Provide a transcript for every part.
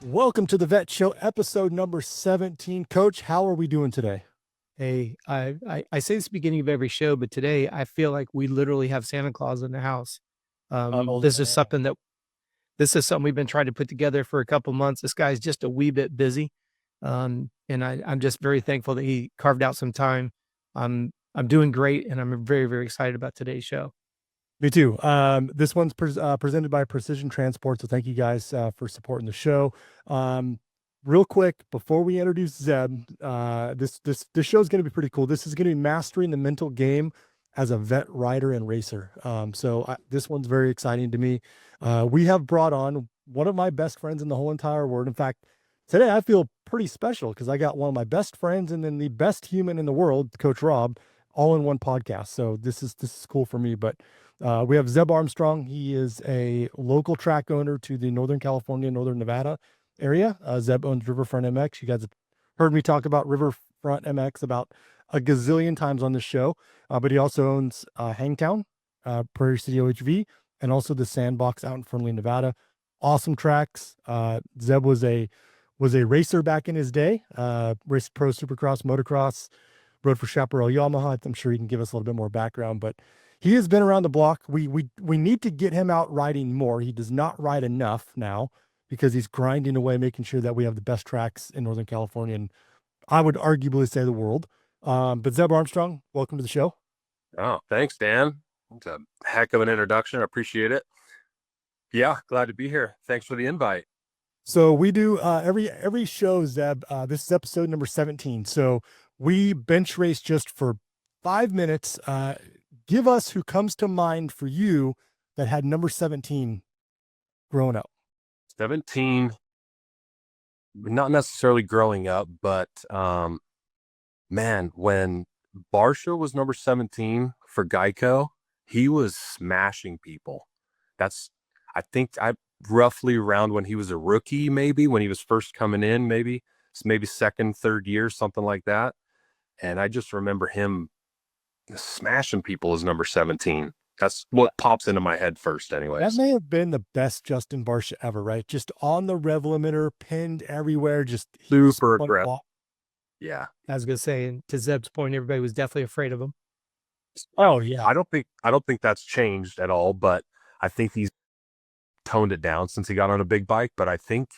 Welcome to the Vet Show, episode number 17. Coach, how are we doing today? Hey, I say this at the beginning of every show, but today I feel like we literally have Santa Claus in the house. Oh, This is man. something we've been trying to put together for a couple months. This guy's just a wee bit busy. And I'm just very thankful that he carved out some time. I'm doing great, and I'm very, very excited about today's show. Me too. This one's presented by Precision Transport, so thank you guys for supporting the show. Real quick, before we introduce Zeb, this show is going to be pretty cool. This is going to be mastering the mental game as a vet rider and racer. This one's very exciting to me. We have brought on one of my best friends in the whole entire world. In fact, today I feel pretty special because I got one of my best friends and then the best human in the world, Coach Robb, all in one podcast. So this is cool for me. But we have Zeb Armstrong. He is a local track owner to the Northern California, Northern Nevada area. Zeb owns Riverfront MX. You guys have heard me talk about Riverfront MX about a gazillion times on this show. But he also owns Hangtown, Prairie City OHV, and also the Sandbox out in Fernley, Nevada. Awesome tracks. Zeb was a racer back in his day. Raced pro supercross, motocross, rode for Chaparral Yamaha. I'm sure he can give us a little bit more background, but he has been around the block. We need to get him out riding more. He does not ride enough now because he's grinding away, making sure that we have the best tracks in Northern California, and I would arguably say the world. But Zeb Armstrong, welcome to the show. Oh, thanks, Dan. It's a heck of an introduction. I appreciate it. Yeah, glad to be here. Thanks for the invite. So we do every show, Zeb. This is episode number 17. So we bench race just for 5 minutes. Give us who comes to mind for you that had number 17 growing up. 17, not necessarily growing up, but man, when Barcia was number 17 for Geico, he was smashing people. I think roughly around when he was a rookie, maybe when he was first coming in, maybe second, third year, something like that. And I just remember him smashing people as number 17. That's what pops into my head first anyways. That may have been the best Justin Barcia ever, right? Just on the rev limiter, pinned everywhere, just super aggressive. Yeah. I was going to say, and to Zeb's point, everybody was definitely afraid of him. Oh yeah. I don't think that's changed at all, but I think he's toned it down since he got on a big bike. But I think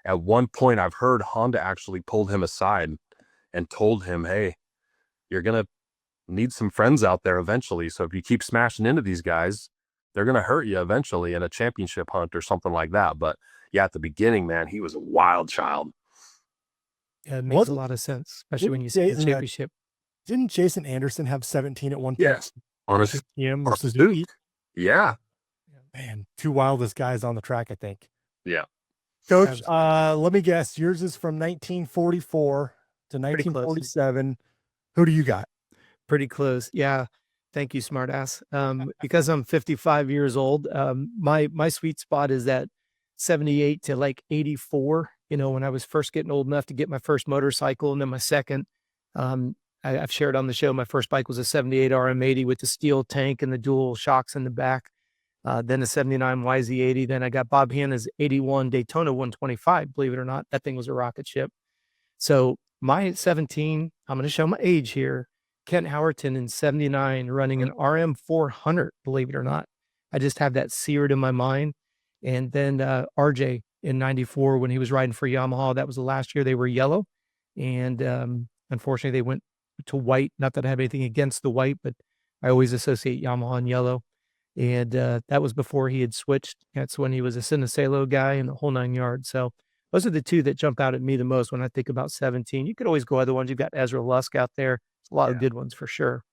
at one point I've heard Honda actually pulled him aside and told him, hey, you're going to need some friends out there eventually. So if you keep smashing into these guys, they're going to hurt you eventually in a championship hunt or something like that. But yeah, at the beginning, man, he was a wild child. Yeah, it makes a lot of sense, especially when you see the championship. Didn't Jason Anderson have 17 at one point? Yes. Honestly. Suzuki. Yeah. Man, two wildest guys on the track, I think. Yeah. Coach, let me guess. Yours is from 1944 to 1947. Who do you got? Pretty close. Yeah. Thank you, smartass. Because I'm 55 years old, my sweet spot is that 78 to like 84, when I was first getting old enough to get my first motorcycle and then my second. I've shared on the show, my first bike was a 78 RM80 with the steel tank and the dual shocks in the back. Then a 79 YZ80. Then I got Bob Hanna's 81 Daytona 125. Believe it or not, that thing was a rocket ship. So my 17, I'm going to show my age here. Kent Howerton in 79 running an RM 400. Believe it or not, I just have that seared in my mind. And then RJ in 94 when he was riding for Yamaha. That was the last year they were yellow, and unfortunately they went to white. Not that I have anything against the white, but I always associate Yamaha and yellow. And that was before he had switched. That's when he was a Cinecelo guy and the whole 9 yards. So those are the two that jump out at me the most when I think about 17. You could always go other ones. You've got Ezra Lusk out there. A lot of good ones for sure.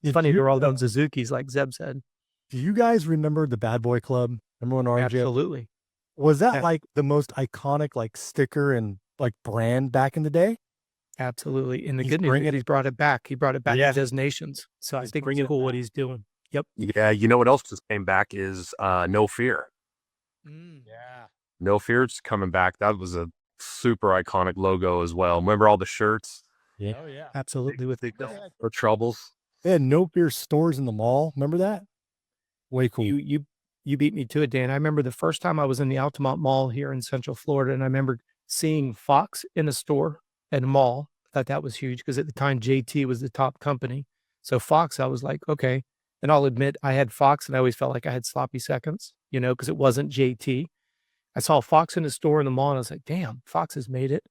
It's funny they're all done Suzuki's, like Zeb said. Do you guys remember the Bad Boy Club? Remember when RJ? Absolutely. Was that like the most iconic like sticker and like brand back in the day? Absolutely. And the good news is he's brought it back. He brought it back to Des Nations. So I think it's cool what he's doing. Yep. Yeah. You know what else just came back is No Fear. Yeah. No Fear's coming back. That was a super iconic logo as well. Remember all the shirts? Yeah. Oh yeah. Absolutely. With the troubles. They had No Fear stores in the mall. Remember that? Way cool. You you beat me to it, Dan. I remember the first time I was in the Altamont Mall here in Central Florida, and I remember seeing Fox in a store at a mall. I thought that was huge because at the time JT was the top company. So Fox, I was like, okay. And I'll admit I had Fox and I always felt like I had sloppy seconds, because it wasn't JT. I saw Fox in the store in the mall and I was like, damn, Fox has made it.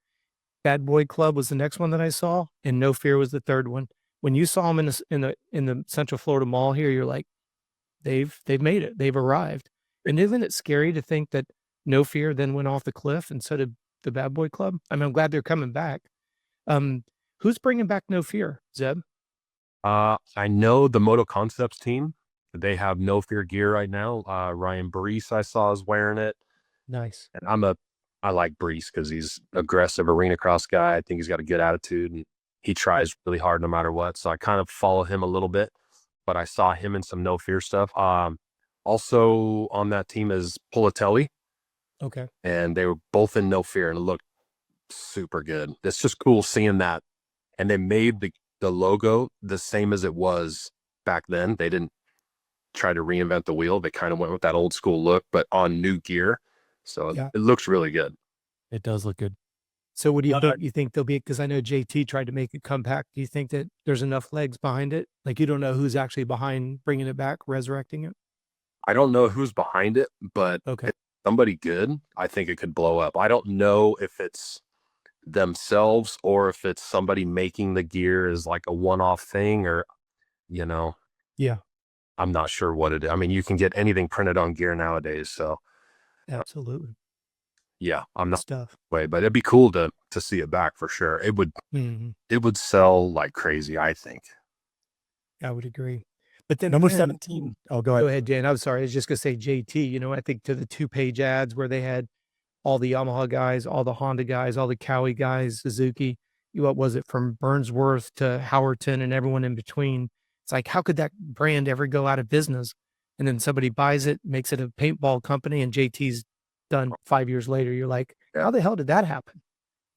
Bad Boy Club was the next one that I saw, and No Fear was the third one. When you saw them in the Central Florida Mall here, you're like, they've made it. They've arrived. And isn't it scary to think that No Fear then went off the cliff and so did the Bad Boy Club? I mean, I'm glad they're coming back. Who's bringing back No Fear, Zeb? I know the Moto Concepts team. They have No Fear gear right now. Ryan Brees, I saw, is wearing it. Nice. And I like Brees because he's aggressive arena cross guy. I think he's got a good attitude and he tries really hard no matter what. So I kind of follow him a little bit, but I saw him in some No Fear stuff. Also on that team is Politelli. Okay. And they were both in No Fear and it looked super good. It's just cool seeing that. And they made the logo the same as it was back then. They didn't try to reinvent the wheel. They kind of went with that old school look, but on new gear. So it looks really good. It does look good. So what do you think? You think they'll be, because I know JT tried to make it come back. Do you think that there's enough legs behind it? Like you don't know who's actually behind bringing it back, resurrecting it? I don't know who's behind it, but okay, if somebody good, I think it could blow up. I don't know if it's themselves or if it's somebody making the gear as like a one-off thing or, Yeah. I'm not sure what it is. I mean, you can get anything printed on gear nowadays. So absolutely. Yeah, I'm not stuff. Way, but it'd be cool to see it back for sure. It would sell like crazy, I think. I would agree. But then number 17. Oh, go ahead. Go ahead, Dan. I'm sorry. I was just gonna say JT. I think to the 2-page ads where they had all the Yamaha guys, all the Honda guys, all the Cowie guys, Suzuki. What was it, from Burnsworth to Howerton and everyone in between? It's like, how could that brand ever go out of business? And then somebody buys it, makes it a paintball company, and JT's done 5 years later. You're like, how the hell did that happen?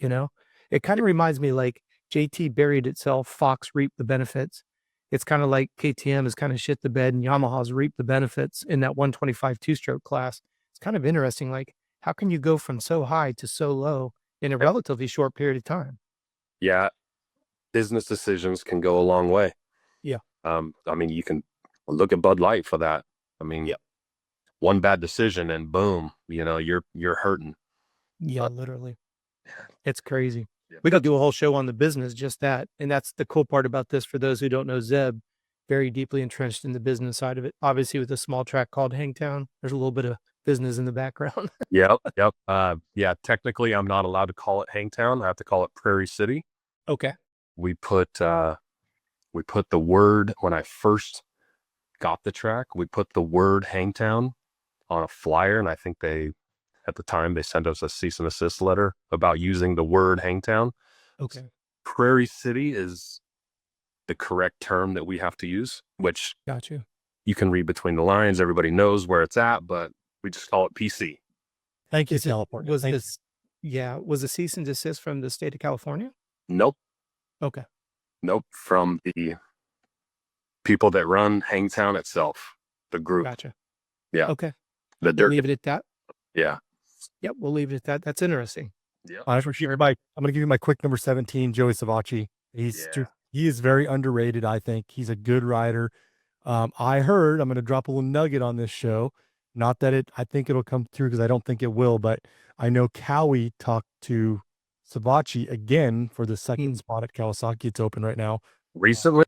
It kind of reminds me like JT buried itself, Fox reaped the benefits. It's kind of like KTM has kind of shit the bed and Yamaha's reaped the benefits in that 125 two-stroke class. It's kind of interesting. Like, how can you go from so high to so low in a relatively short period of time? Yeah. Business decisions can go a long way. Yeah. I mean, you can look at Bud Light for that. I mean, one bad decision and boom, you're hurting. Yeah, literally. It's crazy. Yeah. We could do a whole show on the business, just that. And that's the cool part about this. For those who don't know, Zeb, very deeply entrenched in the business side of it. Obviously, with a small track called Hangtown, there's a little bit of business in the background. Yep. Yeah, technically, I'm not allowed to call it Hangtown. I have to call it Prairie City. Okay. We put the word, when I first got the track, we put the word Hangtown on a flyer, and I think at the time they sent us a cease and desist letter about using the word Hangtown. Okay. Prairie City is the correct term that we have to use, which got you. You can read between the lines. Everybody knows where it's at, but we just call it PC. Thank you, California. Was a cease and desist from the state of California? Nope. Okay. Nope. From the people that run Hangtown itself, the group. Gotcha. Yeah. Okay. The dirt. We'll leave it at that. Yeah. Yep. We'll leave it at that. That's interesting. Yeah. I'm going to give you my quick number 17, Joey Savacci. He is very underrated, I think. He's a good rider. I heard, I'm going to drop a little nugget on this show. Not that I think it'll come through because I don't think it will, but I know Cowie talked to Savacci again for the second spot at Kawasaki. It's open right now. Recently?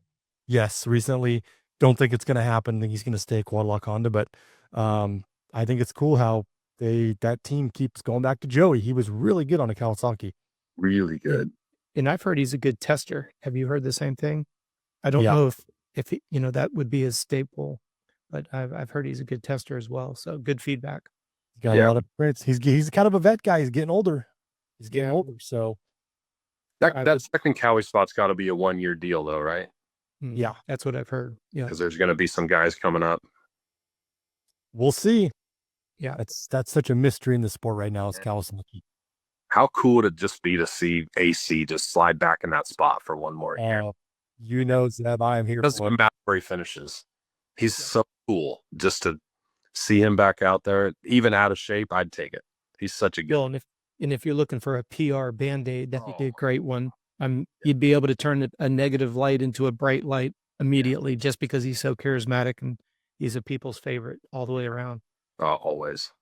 Yes, recently. Don't think it's going to happen. I think he's going to stay at Quad-Lock Honda, but I think it's cool how that team keeps going back to Joey. He was really good on a Kawasaki. Really good. And I've heard he's a good tester. Have you heard the same thing? I don't know if he, that would be his staple, but I've heard he's a good tester as well. So good feedback. He's got a lot of experience. He's kind of a vet guy. He's getting older. So that second Cowie spot's got to be a 1-year deal, though, right? Yeah, that's what I've heard. Yeah, because there's going to be some guys coming up. We'll see. Yeah, that's such a mystery in the sport right now. It's Kawasaki. How cool would it just be to see AC just slide back in that spot for one more year? Zeb, I am here. Doesn't matter where he finishes. He's so cool just to see him back out there, even out of shape, I'd take it. He's such a good. Bill, and if you're looking for a PR Band-Aid, that'd be a Oh, great one. You'd be able to turn a negative light into a bright light immediately just because he's so charismatic and he's a people's favorite all the way around. always.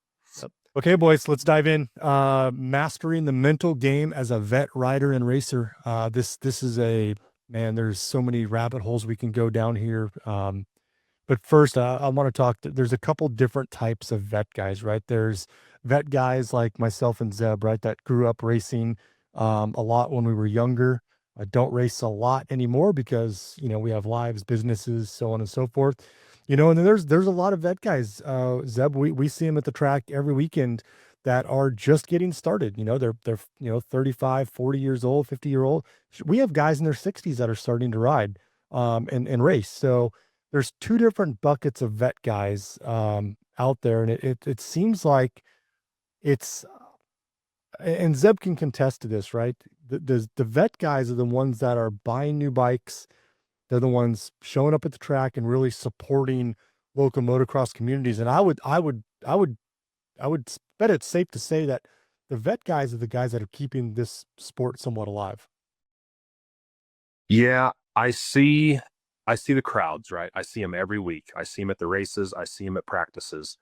Okay, boys, let's dive in. Mastering the mental game as a vet rider and racer. This is a, man, there's so many rabbit holes we can go down here. But first, I want to talk, there's a couple different types of vet guys, right? There's vet guys like myself and Zeb, right, that grew up racing a lot when we were younger. I don't race a lot anymore because, you know, we have lives, businesses, so on and so forth. You know, and then there's a lot of vet guys, Zeb, we see them at the track every weekend that are just getting started. You know, they're, you know, 35, 40 years old, 50-year-old. We have guys in their 60s that are starting to ride and race. So there's two different buckets of vet guys out there. And it seems like it's, and Zeb can contest to this, right? The vet guys are the ones that are buying new bikes. They're the ones showing up at the track and really supporting local motocross communities. And I would bet it's safe to say that the vet guys are the guys that are keeping this sport somewhat alive. Yeah, I see the crowds, right? I see them every week. I see them at the races. I see them at practices.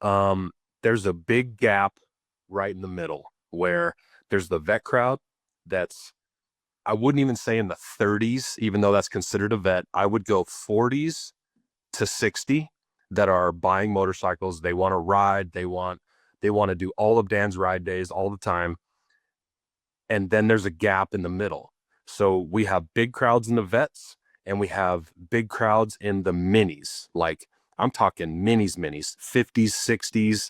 There's a big gap right in the middle where there's the vet crowd that's, I wouldn't even say in the 30s, even though that's considered a vet. I would go 40s to 60 that are buying motorcycles. They want to ride. They want to do all of Dan's ride days all the time. And then there's a gap in the middle. So we have big crowds in the vets and we have big crowds in the minis. Like I'm talking minis, 50s, 60s,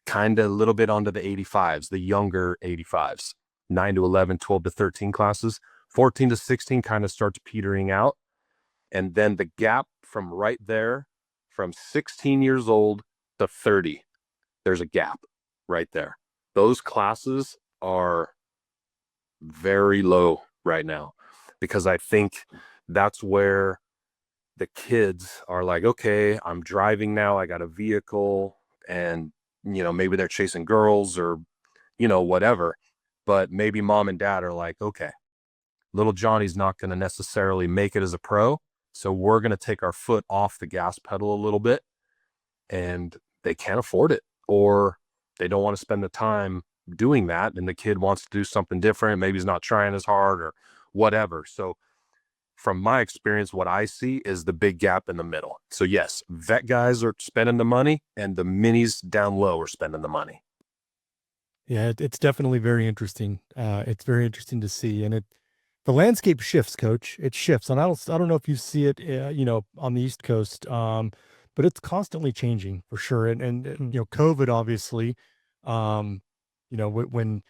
kind of a little bit onto the 85s, the younger 85s, 9 to 11, 12 to 13 classes. 14 to 16 kind of starts petering out. And then the gap from right there, from 16 years old to 30, there's a gap right there. Those classes are very low right now because I think that's where the kids are like, okay, I'm driving now. I got a vehicle and, you know, maybe they're chasing girls or, you know, whatever. But maybe mom and dad are like, okay, little Johnny's not going to necessarily make it as a pro. So we're going to take our foot off the gas pedal a little bit, and they can't afford it, or they don't want to spend the time doing that. And the kid wants to do something different. Maybe he's not trying as hard or whatever. So from my experience, what I see is the big gap in the middle. So yes, vet guys are spending the money and the minis down low are spending the money. Yeah, it's definitely very interesting. It's very interesting to see, and the landscape shifts, Coach. It shifts, and I don't know if you see it, you know, on the East Coast, but it's constantly changing for sure. And you know, COVID obviously, you know, when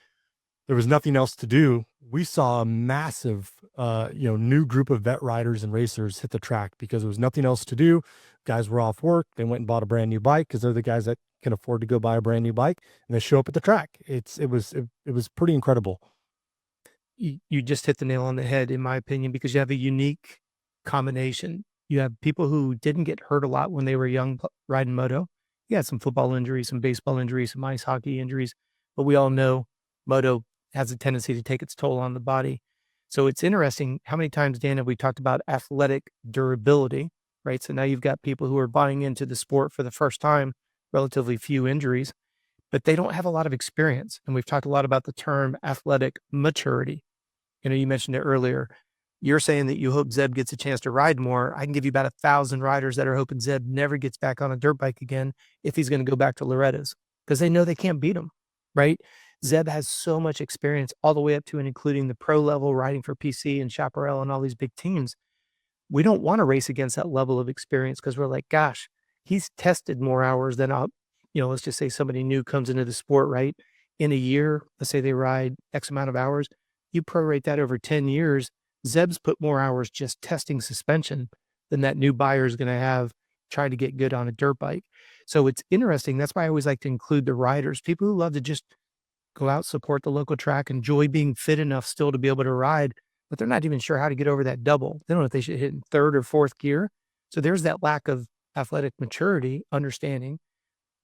there was nothing else to do, we saw a massive, you know, new group of vet riders and racers hit the track because there was nothing else to do. Guys were off work. They went and bought a brand new bike because they're the guys that can afford to go buy a brand new bike, and they show up at the track. It was pretty incredible. You just hit the nail on the head, in my opinion, because you have a unique combination. You have people who didn't get hurt a lot when they were young riding moto. You had some football injuries, some baseball injuries, some ice hockey injuries, but we all know moto has a tendency to take its toll on the body. So it's interesting how many times, Dan, have we talked about athletic durability, right? So now you've got people who are buying into the sport for the first time, relatively few injuries, but they don't have a lot of experience. And we've talked a lot about the term athletic maturity. You know, you mentioned it earlier. You're saying that you hope Zeb gets a chance to ride more. I can give you about 1,000 riders that are hoping Zeb never gets back on a dirt bike again if he's going to go back to Loretta's, because they know they can't beat him, right? Zeb has so much experience all the way up to and including the pro level, riding for PC and Chaparral and all these big teams. We don't want to race against that level of experience because we're like, gosh, he's tested more hours than, you know, let's just say somebody new comes into the sport, right? In a year, let's say they ride X amount of hours. You prorate that over 10 years, Zeb's put more hours just testing suspension than that new buyer is going to have trying to get good on a dirt bike. So it's interesting. That's why I always like to include the riders, people who love to just go out, support the local track, enjoy being fit enough still to be able to ride, but they're not even sure how to get over that double. They don't know if they should hit in third or fourth gear. So there's that lack of athletic maturity, understanding.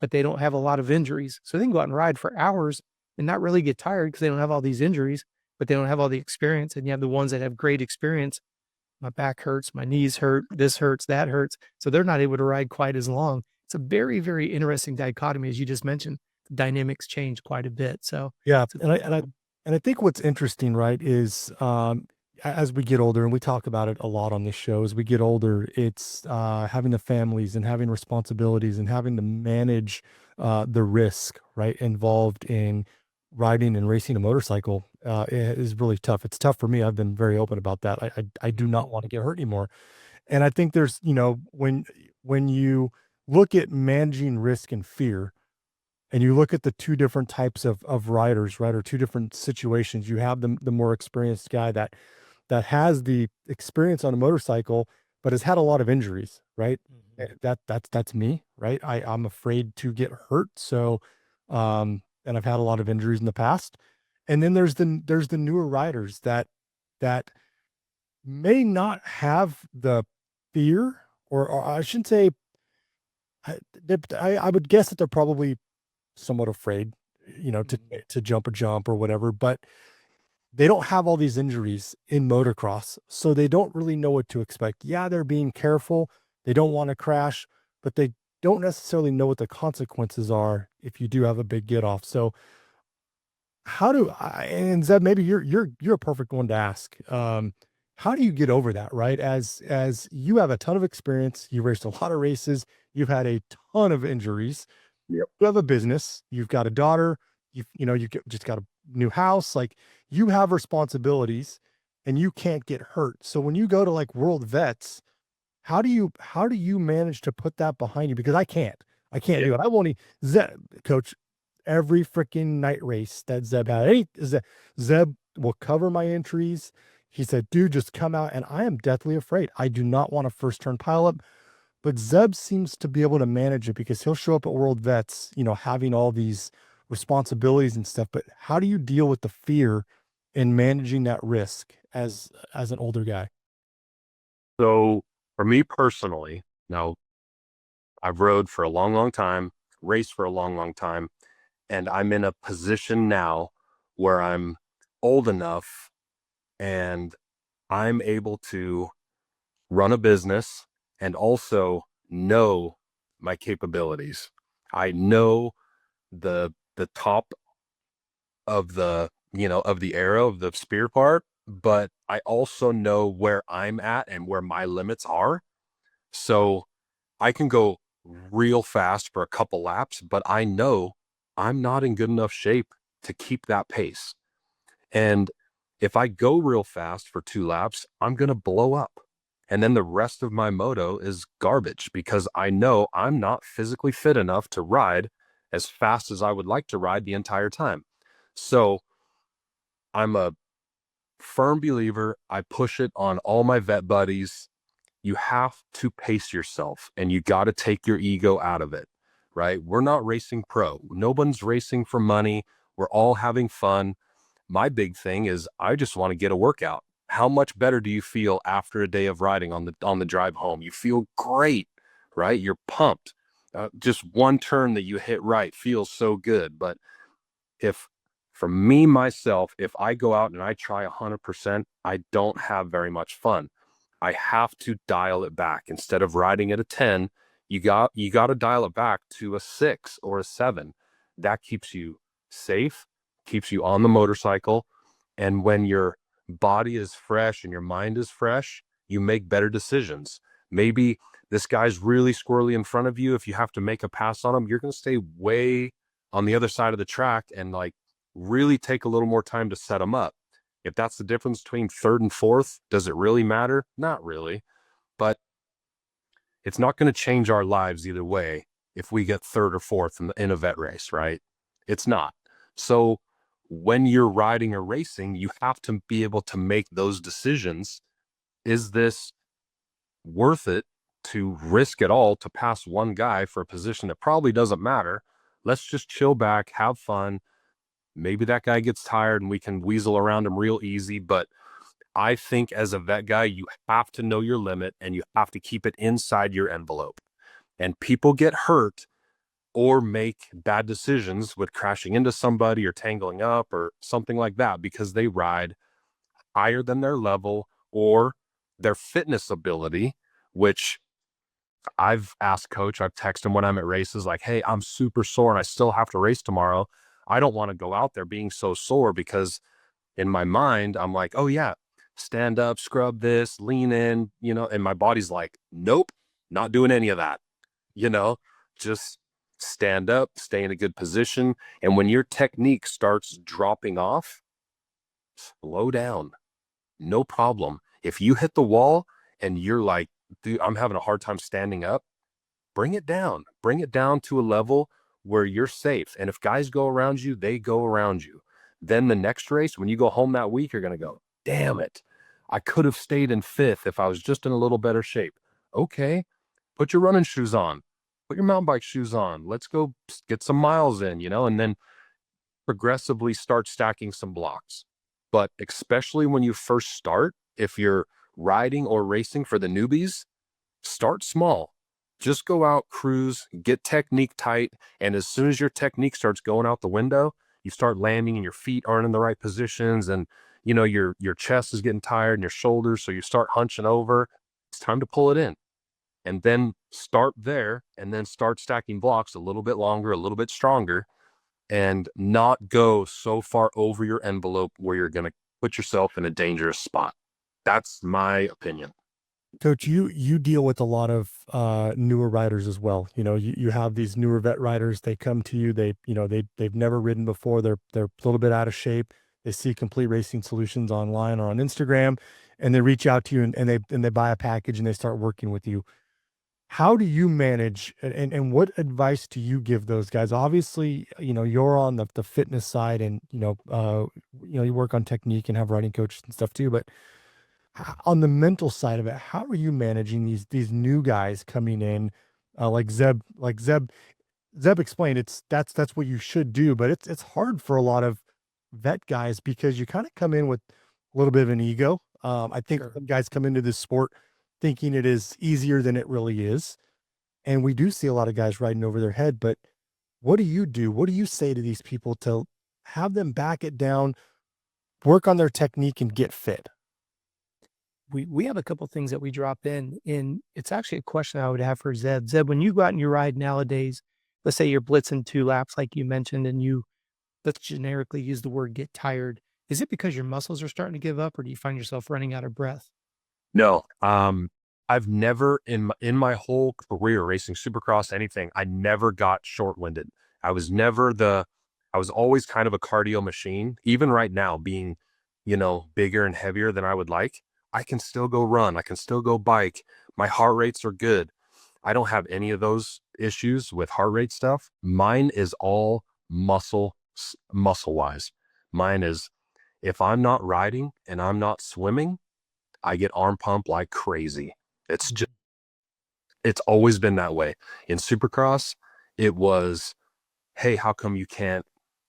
but they don't have a lot of injuries. So they can go out and ride for hours and not really get tired because they don't have all these injuries, but they don't have all the experience. And you have the ones that have great experience. My back hurts, my knees hurt, this hurts, that hurts. So they're not able to ride quite as long. It's a very, very interesting dichotomy, as you just mentioned. The dynamics change quite a bit. So Yeah, and I think what's interesting, right, is as we get older, and we talk about it a lot on this show, as we get older, it's having the families and having responsibilities and having to manage the risk, right, involved in riding and racing a motorcycle is really tough. It's tough for me. I've been very open about that. I do not want to get hurt anymore. And I think there's, when you look at managing risk and fear, and you look at the two different types of riders, right, or two different situations. You have the more experienced guy that has the experience on a motorcycle, but has had a lot of injuries, right? That's me, right? I'm afraid to get hurt, so and I've had a lot of injuries in the past. And then there's the newer riders that may not have the fear, or I shouldn't say. I would guess that they're probably somewhat afraid, to jump a jump or whatever, but they don't have all these injuries in motocross, so they don't really know what to expect. Yeah, they're being careful. They don't want to crash, but they don't necessarily know what the consequences are if you do have a big get off. So how do I, and Zeb, maybe you're a perfect one to ask. How do you get over that, right? As you have a ton of experience, you raced a lot of races, you've had a ton of injuries. Yep. You have a business, you've got a daughter, just got a new house, like you have responsibilities and you can't get hurt. So when you go to like World Vets, how do you manage to put that behind you? Because I can't do it. I've only coach every freaking night race that Zeb had. Zeb will cover my entries. He said, dude, just come out. And I am deathly afraid. I do not want a first turn pileup. But Zeb seems to be able to manage it because he'll show up at World Vets, having all these responsibilities and stuff. But how do you deal with the fear in managing that risk as an older guy? So for me personally, now I've rode for a long, long time, raced for a long, long time, and I'm in a position now where I'm old enough and I'm able to run a business and also know my capabilities. I know the top of the arrow of the spear part, but I also know where I'm at and where my limits are. So I can go real fast for a couple laps, but I know I'm not in good enough shape to keep that pace. And if I go real fast for 2 laps, I'm going to blow up. And then the rest of my moto is garbage because I know I'm not physically fit enough to ride as fast as I would like to ride the entire time. So I'm a firm believer. I push it on all my vet buddies. You have to pace yourself and you got to take your ego out of it, right? We're not racing pro. No one's racing for money. We're all having fun. My big thing is I just want to get a workout. How much better do you feel after a day of riding on the drive home? You feel great, right? You're pumped. Just one turn that you hit right feels so good. But if for me, myself, if I go out and I try 100%, I don't have very much fun. I have to dial it back. Instead of riding at a 10, you got to dial it back to a 6 or a 7. That keeps you safe, keeps you on the motorcycle. And when your body is fresh and your mind is fresh, you make better decisions. Maybe this guy's really squirrely in front of you. If you have to make a pass on him, you're going to stay way on the other side of the track and like really take a little more time to set him up. If that's the difference between third and fourth, does it really matter? Not really, but it's not going to change our lives either way if we get third or fourth in a vet race, right? It's not. So when you're riding or racing, you have to be able to make those decisions. Is this worth it to risk it all to pass one guy for a position that probably doesn't matter? Let's just chill back, have fun. Maybe that guy gets tired and we can weasel around him real easy. But I think as a vet guy, you have to know your limit and you have to keep it inside your envelope. And people get hurt or make bad decisions with crashing into somebody or tangling up or something like that because they ride higher than their level or their fitness ability, which I've asked coach, I've texted him when I'm at races like, hey, I'm super sore and I still have to race tomorrow. I don't want to go out there being so sore because in my mind, I'm like, oh yeah, stand up, scrub this, lean in, and my body's like, nope, not doing any of that, just stand up, stay in a good position. And when your technique starts dropping off, slow down, no problem. If you hit the wall and you're like, dude, I'm having a hard time standing up, bring it down to a level where you're safe. And if guys go around you, they go around you. Then the next race, when you go home that week, you're going to go, damn it, I could have stayed in 5th if I was just in a little better shape. Okay, put your running shoes on, put your mountain bike shoes on. Let's go get some miles in, and then progressively start stacking some blocks. But especially when you first start, if you're riding or racing for the newbies, start small. Just go out, cruise, get technique tight. And as soon as your technique starts going out the window, you start landing and your feet aren't in the right positions. And, your chest is getting tired and your shoulders. So you start hunching over. It's time to pull it in. And then start there and then start stacking blocks a little bit longer, a little bit stronger, and not go so far over your envelope where you're going to put yourself in a dangerous spot. That's my opinion. Coach, you deal with a lot of newer riders as well. You have these newer vet riders. They come to you. They've never ridden before. They're a little bit out of shape. They see Complete Racing Solutions online or on Instagram, and they reach out to you and they buy a package and they start working with you. How do you manage and what advice do you give those guys? Obviously, you're on the fitness side and you work on technique and have riding coaches and stuff too, but on the mental side of it, how are you managing these new guys coming in, like Zeb explained? That's what you should do, but it's hard for a lot of vet guys because you kind of come in with a little bit of an ego. I think Sure. some guys come into this sport thinking it is easier than it really is, and we do see a lot of guys riding over their head. But what do you do? What do you say to these people to have them back it down, work on their technique, and get fit? We have a couple things that we drop in, and it's actually a question I would have for Zeb. Zeb, when you go out and you ride nowadays, let's say you're blitzing 2 laps, like you mentioned, and let's generically use the word get tired. Is it because your muscles are starting to give up, or do you find yourself running out of breath? No, I've never in my whole career racing Supercross, anything, I never got short-winded. I was always kind of a cardio machine. Even right now, being, bigger and heavier than I would like, I can still go run. I can still go bike. My heart rates are good. I don't have any of those issues with heart rate stuff. Mine is all muscle wise. Mine is, if I'm not riding and I'm not swimming, I get arm pump like crazy. It's always been that way. In Supercross, it was, hey, how come you can't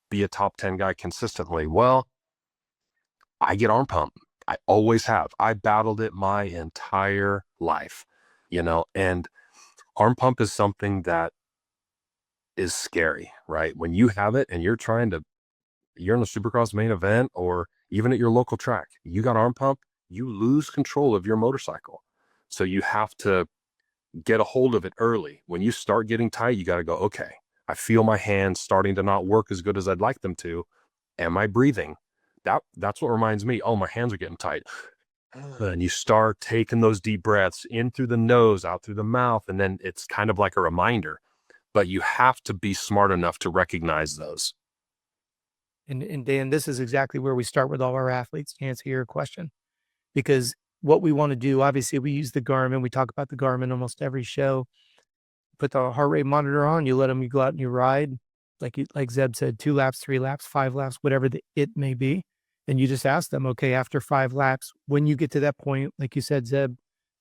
be a top 10 guy consistently? Well, I get arm pump. I always have. I battled it my entire life, and arm pump is something that is scary, right? When you have it and you're in a Supercross main event or even at your local track, you got arm pump, you lose control of your motorcycle. So you have to get a hold of it early. When you start getting tight, you got to go, okay, I feel my hands starting to not work as good as I'd like them to. Am I breathing? That's what reminds me, oh, my hands are getting tight. And you start taking those deep breaths in through the nose, out through the mouth, and then it's kind of like a reminder. But you have to be smart enough to recognize those. And Dan, this is exactly where we start with all our athletes to answer your question, because what we want to do, obviously, we use the Garmin. We talk about the Garmin almost every show. Put the heart rate monitor on. You let them. You go out and you ride, like Zeb said, 2 laps, 3 laps, 5 laps, whatever it may be. And you just ask them, okay, after 5 laps, when you get to that point, like you said, Zeb,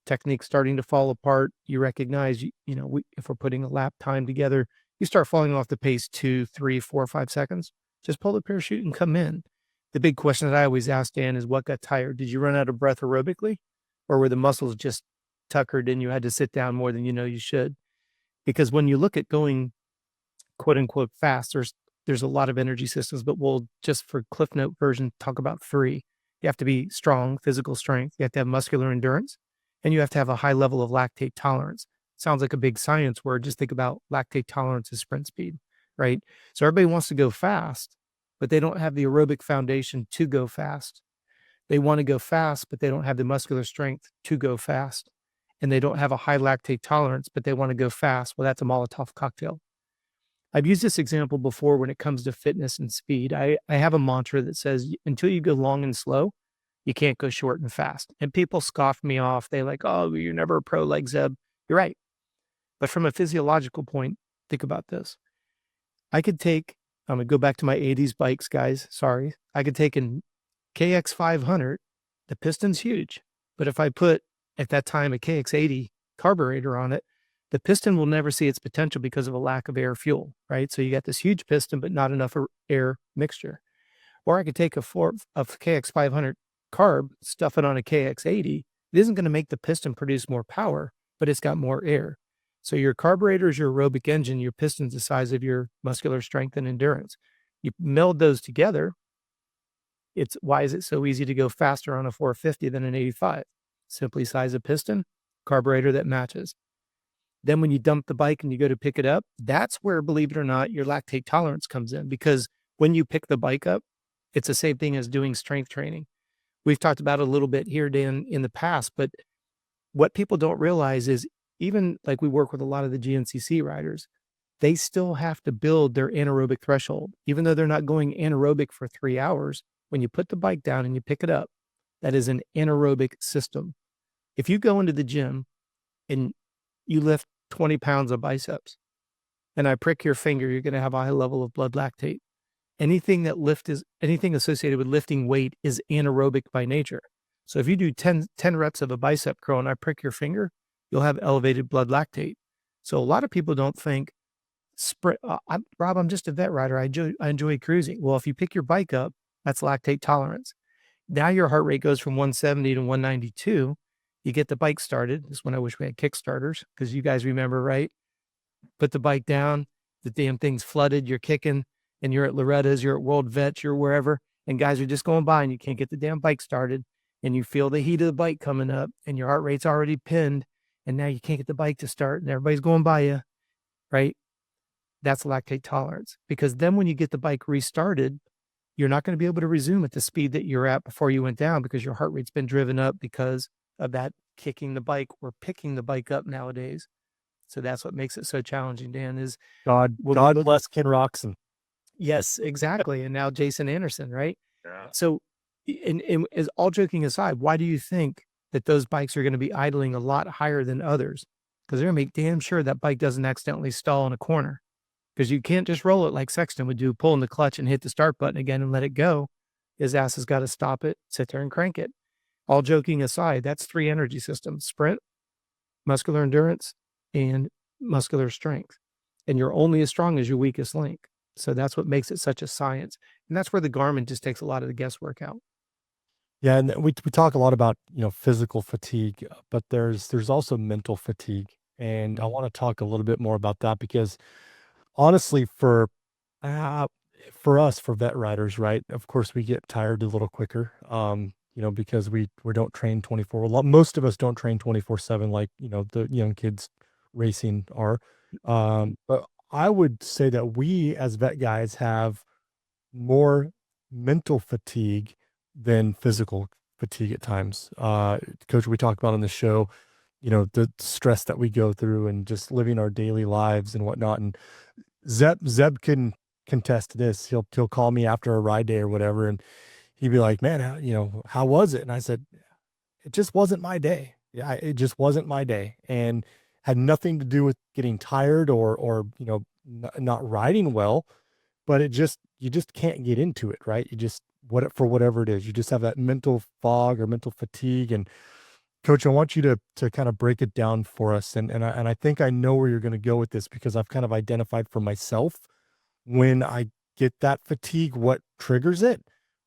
technique starting to fall apart, you recognize, if we're putting a lap time together, you start falling off the pace 2, 3, 4, 5 seconds. Just pull the parachute and come in. The big question that I always ask Dan is, what got tired? Did you run out of breath aerobically, or were the muscles just tuckered and you had to sit down more than you should? Because when you look at going quote unquote fast. There's a lot of energy systems, but we'll just for Cliff Note version talk about 3. You have to be strong, physical strength. You have to have muscular endurance, and you have to have a high level of lactate tolerance. Sounds like a big science word. Just think about lactate tolerance as sprint speed, right? So everybody wants to go fast, but they don't have the aerobic foundation to go fast. They want to go fast, but they don't have the muscular strength to go fast. And they don't have a high lactate tolerance, but they want to go fast. Well, that's a Molotov cocktail. I've used this example before when it comes to fitness and speed. I have a mantra that says, until you go long and slow, you can't go short and fast. And people scoff me off. They like, oh, you're never a pro like Zeb. You're right. But from a physiological point, think about this. I could take, I'm going to go back to my 80s bikes, guys. Sorry. I could take an KX 500. The piston's huge. But if I put, at that time, a KX 80 carburetor on it, the piston will never see its potential because of a lack of air fuel, right? So you got this huge piston, but not enough air mixture. Or I could take a KX 500 carb, stuff it on a KX 80. It isn't going to make the piston produce more power, but it's got more air. So your carburetor is your aerobic engine, your piston's the size of your muscular strength and endurance. You meld those together. Why is it so easy to go faster on a 450 than an 85? Simply size of piston, carburetor that matches. Then when you dump the bike and you go to pick it up, that's where, believe it or not, your lactate tolerance comes in, because when you pick the bike up, it's the same thing as doing strength training. We've talked about it a little bit here, Dan, in the past, but what people don't realize is, even like we work with a lot of the GNCC riders, they still have to build their anaerobic threshold. Even though they're not going anaerobic for 3 hours, when you put the bike down and you pick it up, that is an anaerobic system. If you go into the gym and you lift 20 pounds of biceps and I prick your finger, you're going to have a high level of blood lactate. Anything associated with lifting weight is anaerobic by nature. So if you do 10 reps of a bicep curl and I prick your finger, you'll have elevated blood lactate. So a lot of people don't think, Rob, I'm just a vet rider. I enjoy cruising. Well, if you pick your bike up, that's lactate tolerance. Now your heart rate goes from 170 to 192. You get the bike started. This is when I wish we had Kickstarters, because you guys remember, right? Put the bike down, the damn thing's flooded, you're kicking, and you're at Loretta's, you're at World Vets, you're wherever, and guys are just going by and you can't get the damn bike started, and you feel the heat of the bike coming up, and your heart rate's already pinned, and now you can't get the bike to start, and everybody's going by you, right? That's lactate tolerance. Because then when you get the bike restarted, you're not going to be able to resume at the speed that you're at before you went down, because your heart rate's been driven up because of that kicking the bike or picking the bike up nowadays. So that's what makes it so challenging, Dan, is God bless Ken Roxon. Yes, exactly. And now Jason Anderson, right? Yeah. So, and as all joking aside, why do you think that those bikes are going to be idling a lot higher than others? Because they're going to make damn sure that bike doesn't accidentally stall in a corner. Because you can't just roll it like Sexton would do, pull in the clutch and hit the start button again and let it go. His ass has got to stop it, sit there and crank it. All joking aside, that's 3 energy systems: sprint, muscular endurance, and muscular strength. And you're only as strong as your weakest link. So that's what makes it such a science. And that's where the Garmin just takes a lot of the guesswork out. Yeah, and we talk a lot about, physical fatigue, but there's also mental fatigue. And I want to talk a little bit more about that, because honestly, for us, for vet riders, right? Of course, we get tired a little quicker, because we don't train 24. Most of us don't train 24/7 like, the young kids racing are. But I would say that we as vet guys have more mental fatigue than physical fatigue at times. Coach, we talked about on the show, the stress that we go through and just living our daily lives and whatnot. And Zeb can contest this. He'll call me after a ride day or whatever, and he'd be like, "Man, how was it?" And I said, "It just wasn't my day. Yeah, it just wasn't my day," and had nothing to do with getting tired or not riding well, but you just can't get into it, right? You just for whatever it is, you just have that mental fog or mental fatigue. And Coach, I want you to kind of break it down for us. And I think I know where you're going to go with this, because I've kind of identified for myself when I get that fatigue, what triggers it.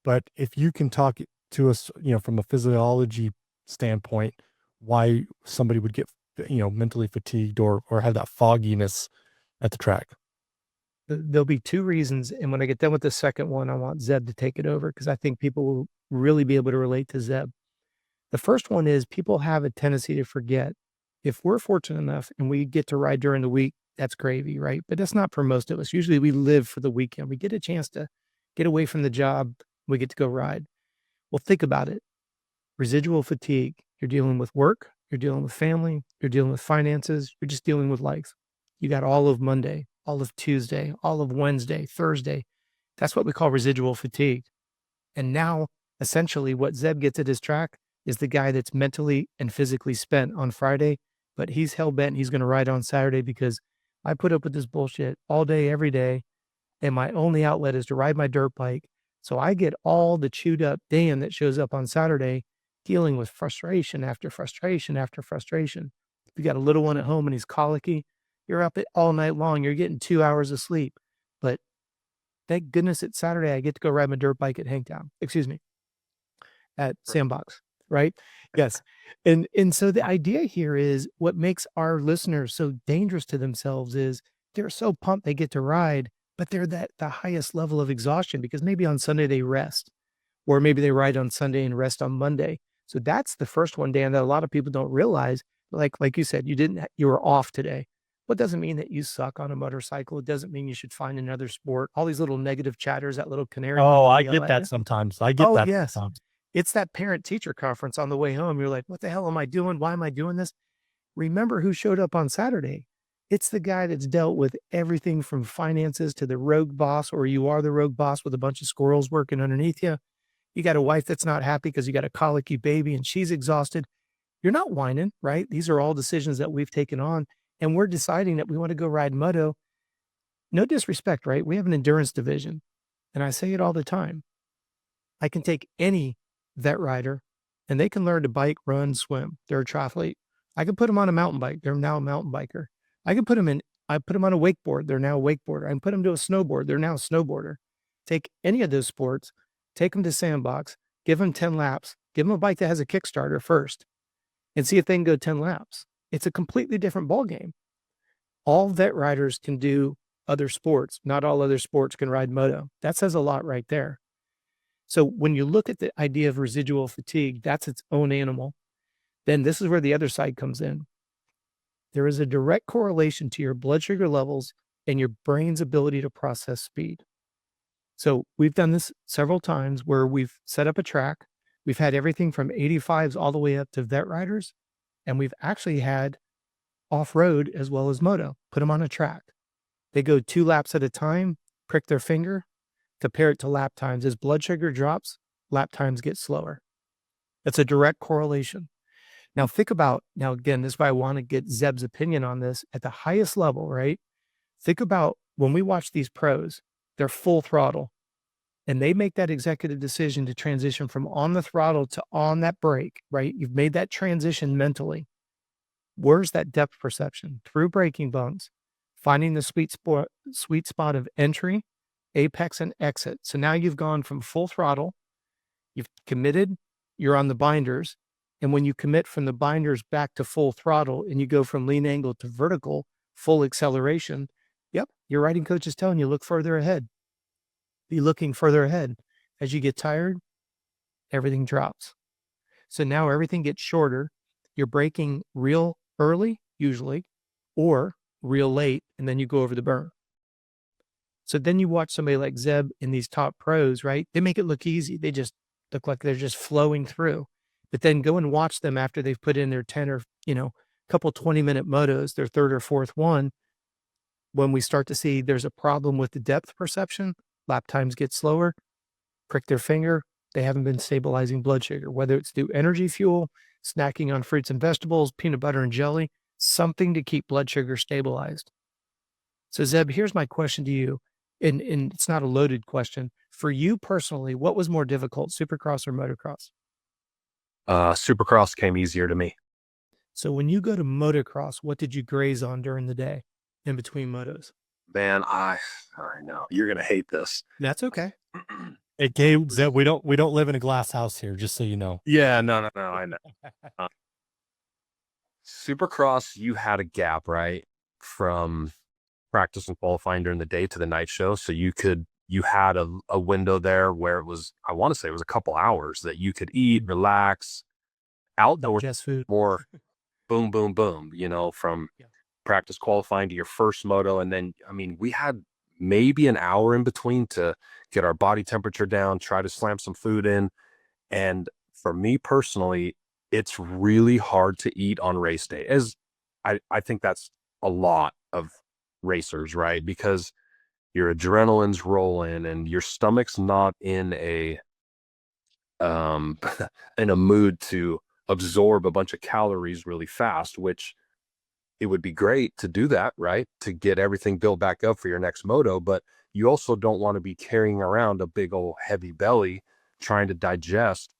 But if you can talk to us, from a physiology standpoint, why somebody would get, mentally fatigued or have that fogginess at the track. there'll be two reasons. And when I get done with the second one, I want Zeb to take it over because I think people will really be able to relate to Zeb. The first one is people have a tendency to forget. If we're fortunate enough and we get to ride during the week, that's gravy, right? But that's not for most of us. Usually we live for the weekend. We get a chance to get away from the job. We get to go ride. Well, think about it. Residual fatigue. You're dealing with work. You're dealing with family. You're dealing with finances. You're just dealing with life. You got all of Monday, all of Tuesday, all of Wednesday, Thursday. That's what we call residual fatigue. And now, essentially, what Zeb gets at his track is the guy that's mentally and physically spent on Friday, but he's hell-bent he's going to ride on Saturday because I put up with this bullshit all day, every day, and my only outlet is to ride my dirt bike. So I get all the chewed up Dan that shows up on Saturday dealing with frustration after frustration after frustration. If you got a little one at home and he's colicky, you're up all night long. You're getting 2 hours of sleep. But thank goodness it's Saturday. I get to go ride my dirt bike at Hangtown. Excuse me, at Sandbox, right? Yes. And so the idea here is what makes our listeners so dangerous to themselves is they're so pumped they get to ride, but they're the highest level of exhaustion because maybe on Sunday they rest, or maybe they ride on Sunday and rest on Monday. So that's the first one, Dan, that a lot of people don't realize. Like you said, you were off today. What doesn't mean that you suck on a motorcycle. It doesn't mean you should find another sport. All these little negative chatters, that little canary. Oh, I get that sometimes. I get that yes. sometimes. It's that parent-teacher conference on the way home. You're like, what the hell am I doing? Why am I doing this? Remember who showed up on Saturday. It's the guy that's dealt with everything from finances to the rogue boss, or you are the rogue boss with a bunch of squirrels working underneath you. You got a wife that's not happy because you got a colicky baby and she's exhausted. You're not whining, right? These are all decisions that we've taken on, and we're deciding that we want to go ride moto. No disrespect, right? We have an endurance division, and I say it all the time. I can take any vet rider and they can learn to bike, run, swim. They're a triathlete. I can put them on a mountain bike. They're now a mountain biker. I put them on a wakeboard. They're now a wakeboarder. I can put them to a snowboard. They're now a snowboarder. Take any of those sports, take them to Sandbox, give them 10 laps, give them a bike that has a Kickstarter first, and see if they can go 10 laps. It's a completely different ballgame. All vet riders can do other sports. Not all other sports can ride moto. That says a lot right there. So when you look at the idea of residual fatigue, that's its own animal. Then this is where the other side comes in. There is a direct correlation to your blood sugar levels and your brain's ability to process speed. So we've done this several times where we've set up a track. We've had everything from 85s all the way up to vet riders. And we've actually had off-road as well as moto, put them on a track. They go 2 laps at a time, prick their finger, compare it to lap times. As blood sugar drops, lap times get slower. That's a direct correlation. Now think about, again, this is why I want to get Zeb's opinion on this at the highest level, right? Think about when we watch these pros, they're full throttle and they make that executive decision to transition from on the throttle to on that brake, right? You've made that transition mentally. Where's that depth perception? Through braking bumps, finding the sweet spot of entry, apex, and exit. So now you've gone from full throttle, you've committed, you're on the binders. And when you commit from the binders back to full throttle and you go from lean angle to vertical, full acceleration, yep, your riding coach is telling you look further ahead. Be looking further ahead. As you get tired, everything drops. So now everything gets shorter. You're braking real early, usually, or real late, and then you go over the berm. So then you watch somebody like Zeb in these top pros, right? They make it look easy. They just look like they're just flowing through. But then go and watch them after they've put in their 10 or, couple 20-minute motos, their third or fourth one. When we start to see there's a problem with the depth perception, lap times get slower, prick their finger, they haven't been stabilizing blood sugar, whether it's through energy fuel, snacking on fruits and vegetables, peanut butter and jelly, something to keep blood sugar stabilized. So Zeb, here's my question to you. And it's not a loaded question. For you personally, what was more difficult, Supercross or motocross? Supercross came easier to me. So when you go to motocross, what did you graze on during the day in between motos? Man, I know you're gonna hate this. That's okay. It gave Zeb, we don't live in a glass house here, just so you know. Yeah, no, I know. Supercross, you had a gap, right? From practice and qualifying during the day to the night show. So you had a window there where it was, I want to say it was a couple hours that you could eat, relax, outdoors, Just food. more boom, boom, boom, from Yeah. practice qualifying to your first moto. And then, I mean, we had maybe an hour in between to get our body temperature down, try to slam some food in. And for me personally, it's really hard to eat on race day. As I think that's a lot of racers, right? Because your adrenaline's rolling and your stomach's not in a in a mood to absorb a bunch of calories really fast, which it would be great to do that, right? To get everything built back up for your next moto, but you also don't want to be carrying around a big old heavy belly trying to digest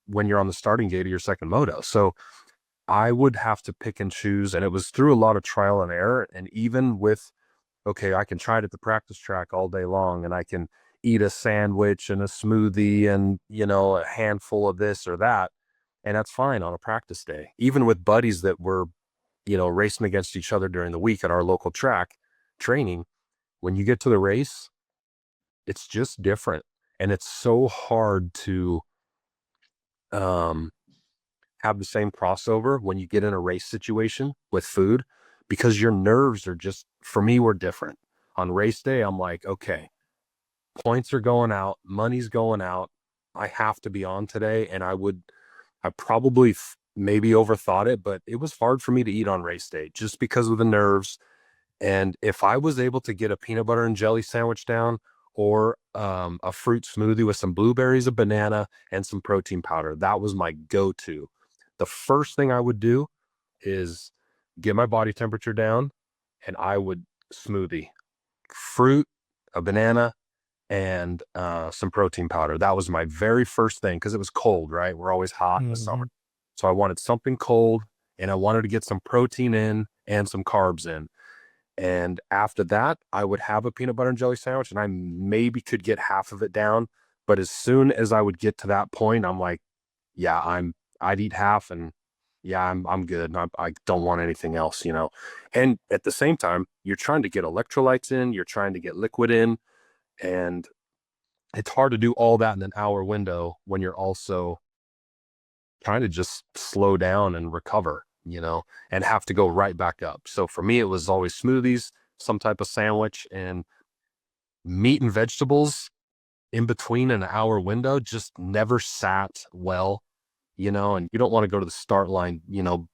when you're on the starting gate of your second moto. So I would have to pick and choose, and it was through a lot of trial and error. And even with, okay, I can try it at the practice track all day long, and I can eat a sandwich and a smoothie and, a handful of this or that. And that's fine on a practice day. Even with buddies that were, racing against each other during the week at our local track training, when you get to the race, it's just different. And it's so hard to have the same crossover when you get in a race situation with food, because your nerves are just, for me, were different. On race day, I'm like, okay, points are going out, money's going out. I have to be on today. And I probably maybe overthought it, but it was hard for me to eat on race day just because of the nerves. And if I was able to get a peanut butter and jelly sandwich down, or a fruit smoothie with some blueberries, a banana, and some protein powder, that was my go-to. The first thing I would do is get my body temperature down, and I would smoothie, fruit, a banana, and some protein powder. That was my very first thing, because it was cold, right? We're always hot in the summer. So I wanted something cold, and I wanted to get some protein in and some carbs in. And after that, I would have a peanut butter and jelly sandwich, and I maybe could get half of it down. But as soon as I would get to that point, I'm like, yeah, I'd eat half, and yeah, I'm good. I don't want anything else, And at the same time, you're trying to get electrolytes in, you're trying to get liquid in, and it's hard to do all that in an hour window when you're also trying to just slow down and recover, and have to go right back up. So for me, it was always smoothies, some type of sandwich, and meat and vegetables in between an hour window just never sat well, and you don't want to go to the start line,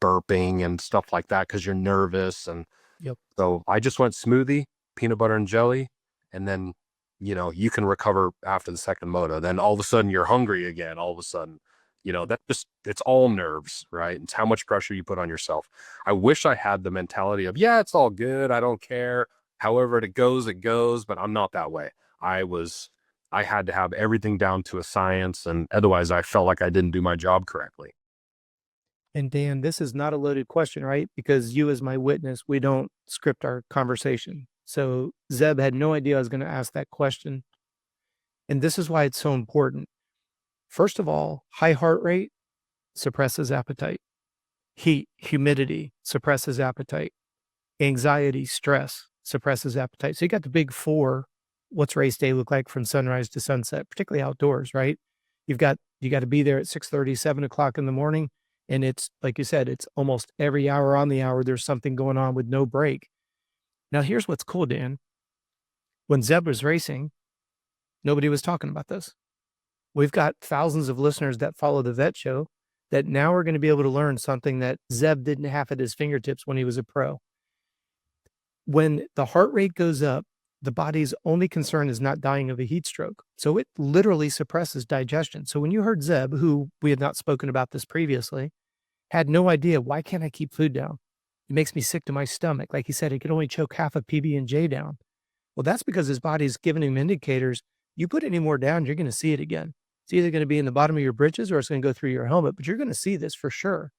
burping and stuff like that because you're nervous. And Yep. so I just went smoothie, peanut butter and jelly, and then, you can recover after the second moto. Then all of a sudden you're hungry again. All of a sudden, it's all nerves, right? It's how much pressure you put on yourself. I wish I had the mentality of, yeah, it's all good, I don't care. However it goes, but I'm not that way. I had to have everything down to a science, and otherwise I felt like I didn't do my job correctly. And Dan, this is not a loaded question, right? Because you, as my witness, we don't script our conversation. So Zeb had no idea I was going to ask that question. And this is why it's so important. First of all, high heart rate suppresses appetite. Heat, humidity suppresses appetite. Anxiety, stress suppresses appetite. So you got the big four. What's race day look like from sunrise to sunset, particularly outdoors, right? You got to be there at 6:30, 7 o'clock in the morning. And it's, like you said, it's almost every hour on the hour, there's something going on with no break. Now, here's what's cool, Dan. When Zeb was racing, nobody was talking about this. We've got thousands of listeners that follow the Vet Show that now are going to be able to learn something that Zeb didn't have at his fingertips when he was a pro. When the heart rate goes up, the body's only concern is not dying of a heat stroke. So it literally suppresses digestion. So when you heard Zeb, who we had not spoken about this previously, had no idea, why can't I keep food down? It makes me sick to my stomach. Like he said, he could only choke half a PB&J down. Well, that's because his body's giving him indicators. You put any more down, you're going to see it again. It's either going to be in the bottom of your britches or it's going to go through your helmet, but you're going to see this for sure.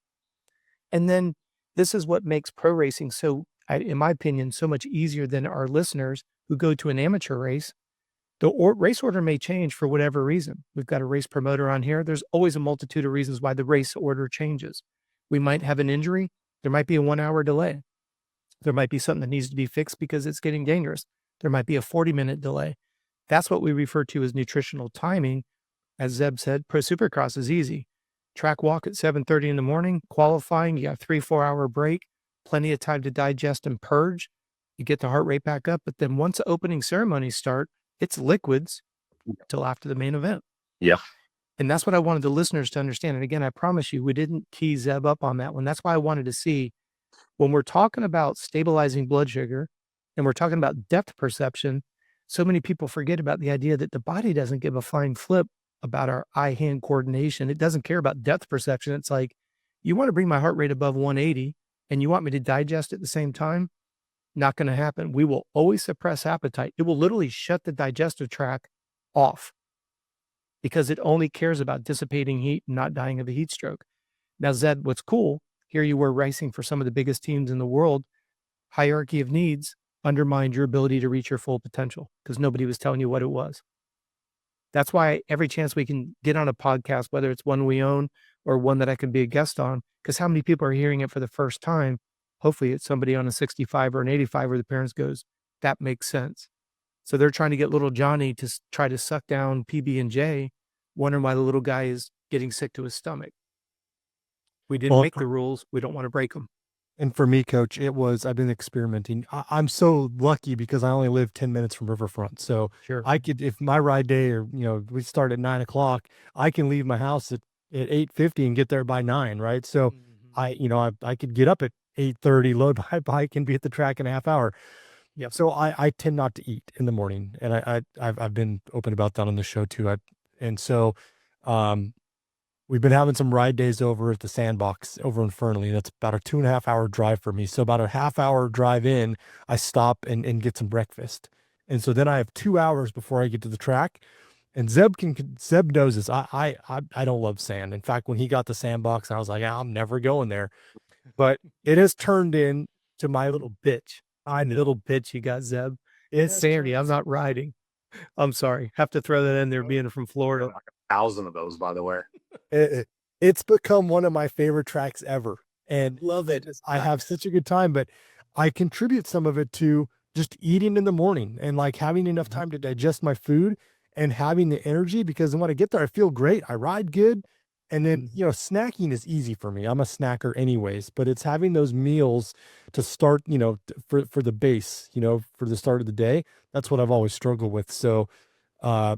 And then this is what makes pro racing so, in my opinion, so much easier than our listeners who go to an amateur race. The race order may change for whatever reason. We've got a race promoter on here. There's always a multitude of reasons why the race order changes. We might have an injury. There might be a 1 hour delay. There might be something that needs to be fixed because it's getting dangerous. There might be a 40-minute delay. That's what we refer to as nutritional timing. As Zeb said, pro supercross is easy. Track walk at 7:30 in the morning, qualifying, you got a 3-4 hour break, plenty of time to digest and purge. You get the heart rate back up, but then once the opening ceremonies start, it's liquids till after the main event. Yeah. And that's what I wanted the listeners to understand. And again, I promise you, we didn't key Zeb up on that one. That's why I wanted to see when we're talking about stabilizing blood sugar and we're talking about depth perception, so many people forget about the idea that the body doesn't give a flying flip about our eye-hand coordination. It doesn't care about depth perception. It's like, you want to bring my heart rate above 180 and you want me to digest at the same time? Not going to happen. We will always suppress appetite. It will literally shut the digestive tract off because it only cares about dissipating heat and not dying of a heat stroke. Now, Zed, what's cool, here you were racing for some of the biggest teams in the world. Hierarchy of needs undermined your ability to reach your full potential because nobody was telling you what it was. That's why every chance we can get on a podcast, whether it's one we own or one that I can be a guest on, because how many people are hearing it for the first time? Hopefully it's somebody on a 65 or an 85 where the parents goes, that makes sense. So they're trying to get little Johnny to try to suck down PB&J, wondering why the little guy is getting sick to his stomach. We didn't make the rules. We don't want to break them. And for me, Coach, I've been experimenting. I'm so lucky because I only live 10 minutes from Riverfront. So Sure. I could, if my ride day or, we start at 9 o'clock, I can leave my house at 8:50 and get there by 9. Right. So I could get up at 8:30, load my bike and be at the track in a half hour. Yep. So I tend not to eat in the morning. And I've been open about that on the show too. We've been having some ride days over at the Sandbox over in Fernley. That's about a 2.5 hour drive for me. So about a half hour drive in, I stop and get some breakfast. And so then I have 2 hours before I get to the track. And Zeb knows this. I don't love sand. In fact, when he got the Sandbox, I was like, I'm never going there. But it has turned into my little bitch. Little bitch you got, Zeb. It's sandy. I'm not riding. I'm sorry. Have to throw that in there being from Florida. 1,000 of those, by the way. It's become one of my favorite tracks ever. And Love it. I have such a good time, but I contribute some of it to just eating in the morning and like having enough time to digest my food and having the energy, because when I get there, I feel great. I ride good. And then, snacking is easy for me. I'm a snacker anyways, but it's having those meals to start, for the base, for the start of the day. That's what I've always struggled with. So, I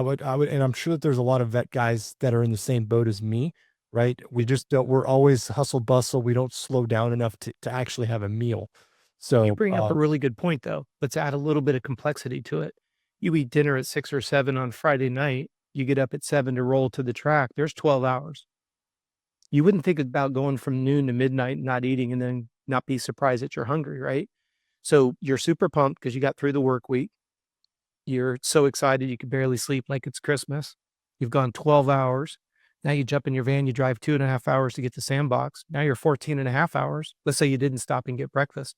would, and I'm sure that there's a lot of vet guys that are in the same boat as me, right? We just don't, we're always hustle bustle. We don't slow down enough to actually have a meal. So you bring up a really good point though. Let's add a little bit of complexity to it. You eat dinner at 6 or 7 on Friday night. You get up at 7 to roll to the track. There's 12 hours. You wouldn't think about going from noon to midnight, not eating, and then not be surprised that you're hungry, right? So you're super pumped because you got through the work week. You're so excited you can barely sleep like it's Christmas. You've gone 12 hours. Now you jump in your van, you drive 2.5 hours to get to Sandbox. Now you're 14.5 hours. Let's say you didn't stop and get breakfast.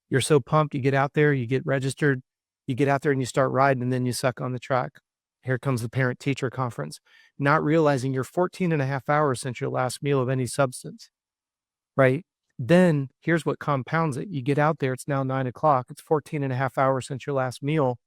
You're so pumped. You get out there, you get registered, you get out there and you start riding, and then you suck on the track. Here comes the parent-teacher conference, not realizing you're 14.5 hours since your last meal of any substance, right? Then here's what compounds it. You get out there, it's now 9 o'clock. It's 14.5 hours since your last meal.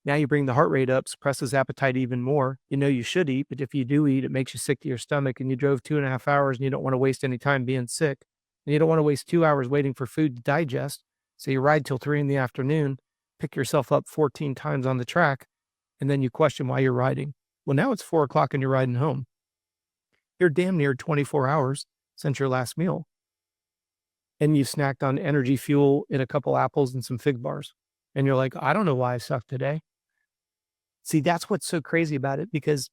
Now you bring the heart rate up, suppresses appetite even more. You should eat, but if you do eat, it makes you sick to your stomach, and you drove 2.5 hours and you don't want to waste any time being sick. And you don't want to waste 2 hours waiting for food to digest. So you ride till 3 in the afternoon, pick yourself up 14 times on the track, and then you question why you're riding. Well, now it's 4 o'clock and you're riding home. You're damn near 24 hours since your last meal. And you snacked on energy fuel and a couple apples and some fig bars. And you're like, I don't know why I suck today. See, that's what's so crazy about it because,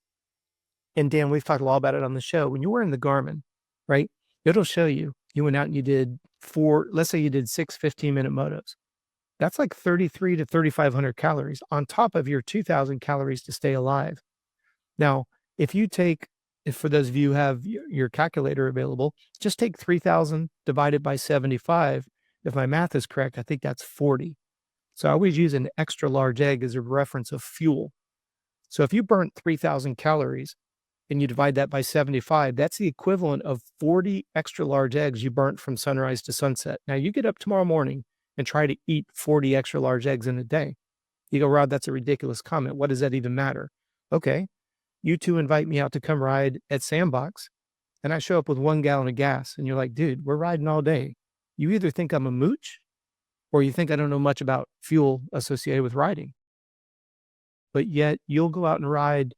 and Dan, we've talked a lot about it on the show. When you're wearing the Garmin, right, it'll show you went out and you did 4, let's say you did 6 15-minute motos. That's like 33 to 3,500 calories on top of your 2,000 calories to stay alive. Now, if for those of you who have your calculator available, just take 3,000 divided by 75. If my math is correct, I think that's 40. So I always use an extra large egg as a reference of fuel. So if you burnt 3,000 calories and you divide that by 75, that's the equivalent of 40 extra large eggs you burnt from sunrise to sunset. Now you get up tomorrow morning and try to eat 40 extra large eggs in a day. You go, Rob, that's a ridiculous comment. What does that even matter? Okay, you two invite me out to come ride at Sandbox, and I show up with 1 gallon of gas, and you're like, dude, we're riding all day. You either think I'm a mooch or you think I don't know much about fuel associated with riding. But yet you'll go out and ride